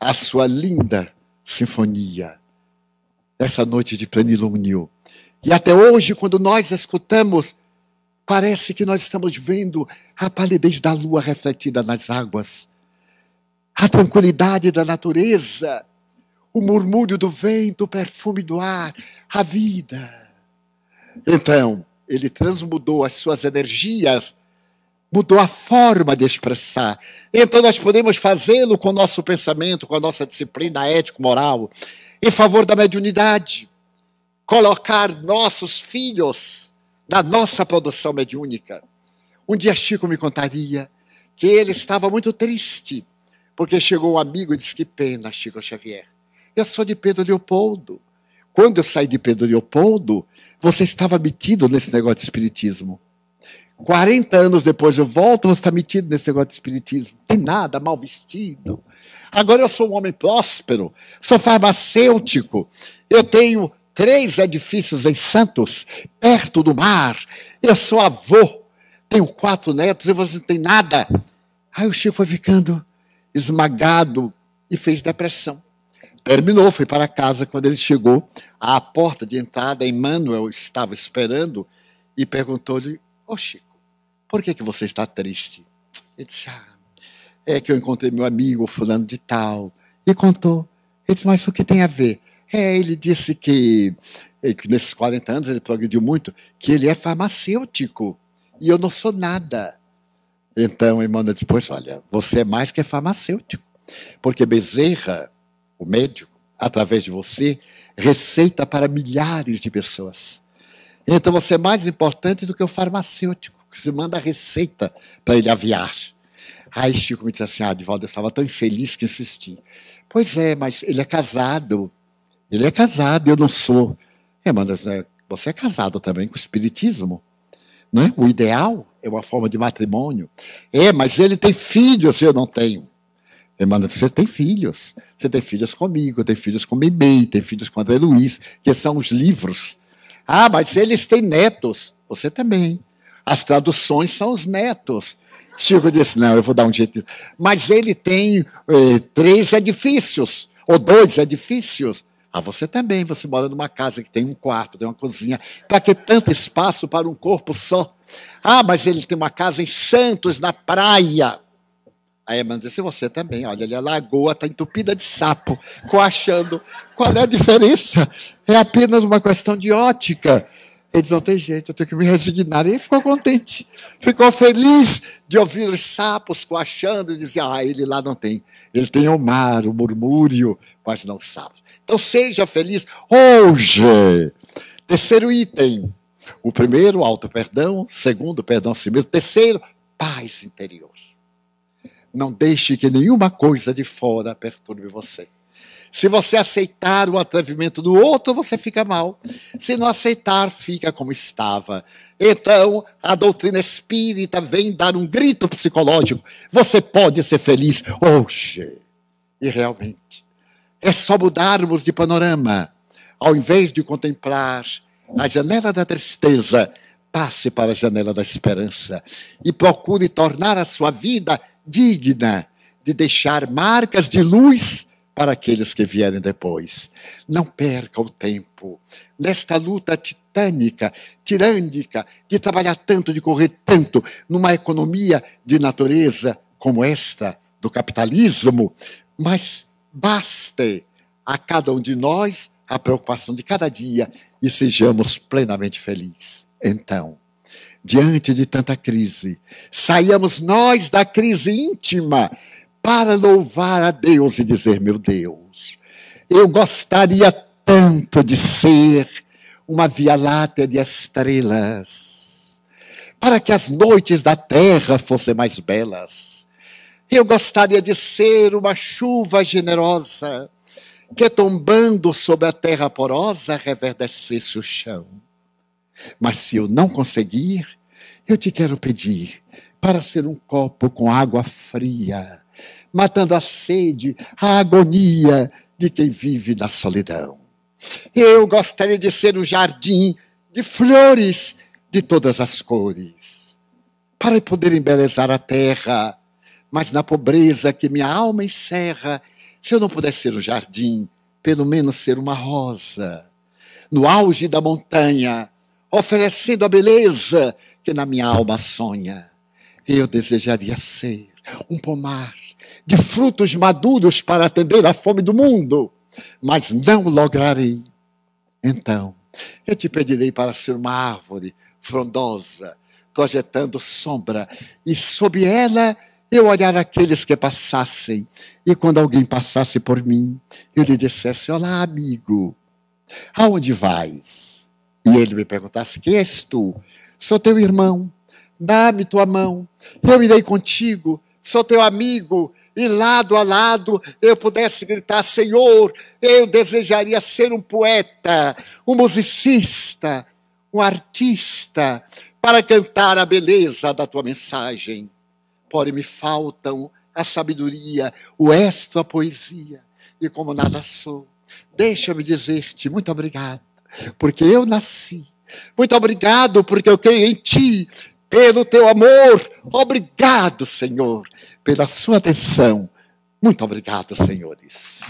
a sua linda sinfonia, essa noite de plenilúnio. E até hoje, quando nós escutamos, parece que nós estamos vendo a palidez da lua refletida nas águas, a tranquilidade da natureza, o murmúrio do vento, o perfume do ar, a vida. Então, ele transmudou as suas energias, mudou a forma de expressar. Então, nós podemos fazê-lo com o nosso pensamento, com a nossa disciplina ético-moral, em favor da mediunidade. Colocar nossos filhos na nossa produção mediúnica. Um dia Chico me contaria que ele estava muito triste, porque chegou um amigo e disse: que pena, Chico Xavier. Eu sou de Pedro Leopoldo. Quando eu saí de Pedro Leopoldo, você estava metido nesse negócio de espiritismo. 40 anos depois eu volto, você está metido nesse negócio de espiritismo. Não tem nada, mal vestido. Agora eu sou um homem próspero, sou farmacêutico, eu tenho 3 edifícios em Santos, perto do mar, eu sou avô, tenho 4 netos e você não tem nada. Aí o Chico foi ficando esmagado e fez depressão. Terminou, foi para casa. Quando ele chegou à porta de entrada, Emmanuel estava esperando e perguntou-lhe: ô Chico, por que você está triste? Ele disse: é que eu encontrei meu amigo fulano de tal. E contou. Ele disse: mas o que tem a ver? Ele disse que nesses 40 anos ele progrediu muito, que ele é farmacêutico e eu não sou nada. Então Emmanuel disse: pois olha, você é mais que farmacêutico, porque Bezerra, o médico, através de você, receita para milhares de pessoas. Então você é mais importante do que o farmacêutico, que se manda a receita para ele aviar. Aí Chico me disse assim: Divaldo, eu estava tão infeliz que insisti. Pois é, mas ele é casado. Ele é casado, eu não sou. Emmanuel, você é casado também com o espiritismo, não é? O ideal é uma forma de matrimônio. Mas ele tem filhos, eu não tenho. Emmanuel, você tem filhos. Você tem filhos comigo, tem filhos com Bebê, tem filhos com André Luiz, que são os livros. Mas eles têm netos. Você também. As traduções são os netos. Chico disse: não, eu vou dar um jeito. Mas ele tem 3 edifícios, ou 2 edifícios. Você também, você mora numa casa que tem um quarto, tem uma cozinha. Para que tanto espaço para um corpo só? Mas ele tem uma casa em Santos, na praia. Aí a irmã disse, você também, olha ali, a lagoa está entupida de sapo, coachando. Qual é a diferença? É apenas uma questão de ótica. Ele diz, não tem jeito, eu tenho que me resignar. E ele ficou contente, ficou feliz de ouvir os sapos coachando e dizia, ele lá não tem. Ele tem o mar, o murmúrio, mas não os sapos. Então seja feliz hoje. Terceiro item. O primeiro, auto-perdão. Segundo, perdão a si mesmo. Terceiro, paz interior. Não deixe que nenhuma coisa de fora perturbe você. Se você aceitar o atrevimento do outro, você fica mal. Se não aceitar, fica como estava. Então, a doutrina espírita vem dar um grito psicológico. Você pode ser feliz hoje. E realmente, é só mudarmos de panorama. Ao invés de contemplar a janela da tristeza, passe para a janela da esperança e procure tornar a sua vida digna de deixar marcas de luz para aqueles que vierem depois. Não perca o tempo nesta luta titânica, tirânica, de trabalhar tanto, de correr tanto, numa economia de natureza como esta, do capitalismo, mas baste a cada um de nós a preocupação de cada dia e sejamos plenamente felizes. Então, diante de tanta crise, saiamos nós da crise íntima para louvar a Deus e dizer, meu Deus, eu gostaria tanto de ser uma via-láctea de estrelas, para que as noites da terra fossem mais belas. Eu gostaria de ser uma chuva generosa, que tombando sobre a terra porosa reverdecesse o chão. Mas se eu não conseguir, eu te quero pedir para ser um copo com água fria, matando a sede, a agonia de quem vive na solidão. Eu gostaria de ser um jardim de flores de todas as cores, para poder embelezar a terra, mas na pobreza que minha alma encerra, se eu não puder ser um jardim, pelo menos ser uma rosa, no auge da montanha, oferecendo a beleza que na minha alma sonha. Eu desejaria ser um pomar de frutos maduros para atender à fome do mundo, mas não lograrei. Então, eu te pedirei para ser uma árvore frondosa, projetando sombra, e sob ela eu olhar aqueles que passassem, e quando alguém passasse por mim, eu lhe dissesse, olá, amigo, aonde vais? E ele me perguntasse, quem és tu? Sou teu irmão, dá-me tua mão, eu irei contigo, sou teu amigo, e lado a lado eu pudesse gritar, Senhor, eu desejaria ser um poeta, um musicista, um artista, para cantar a beleza da tua mensagem. Porém, me faltam a sabedoria, o êxito, a poesia, e como nada sou, deixa-me dizer-te muito obrigado, porque eu nasci. Muito obrigado, porque eu creio em ti, pelo teu amor. Obrigado, Senhor, pela sua atenção. Muito obrigado, senhores.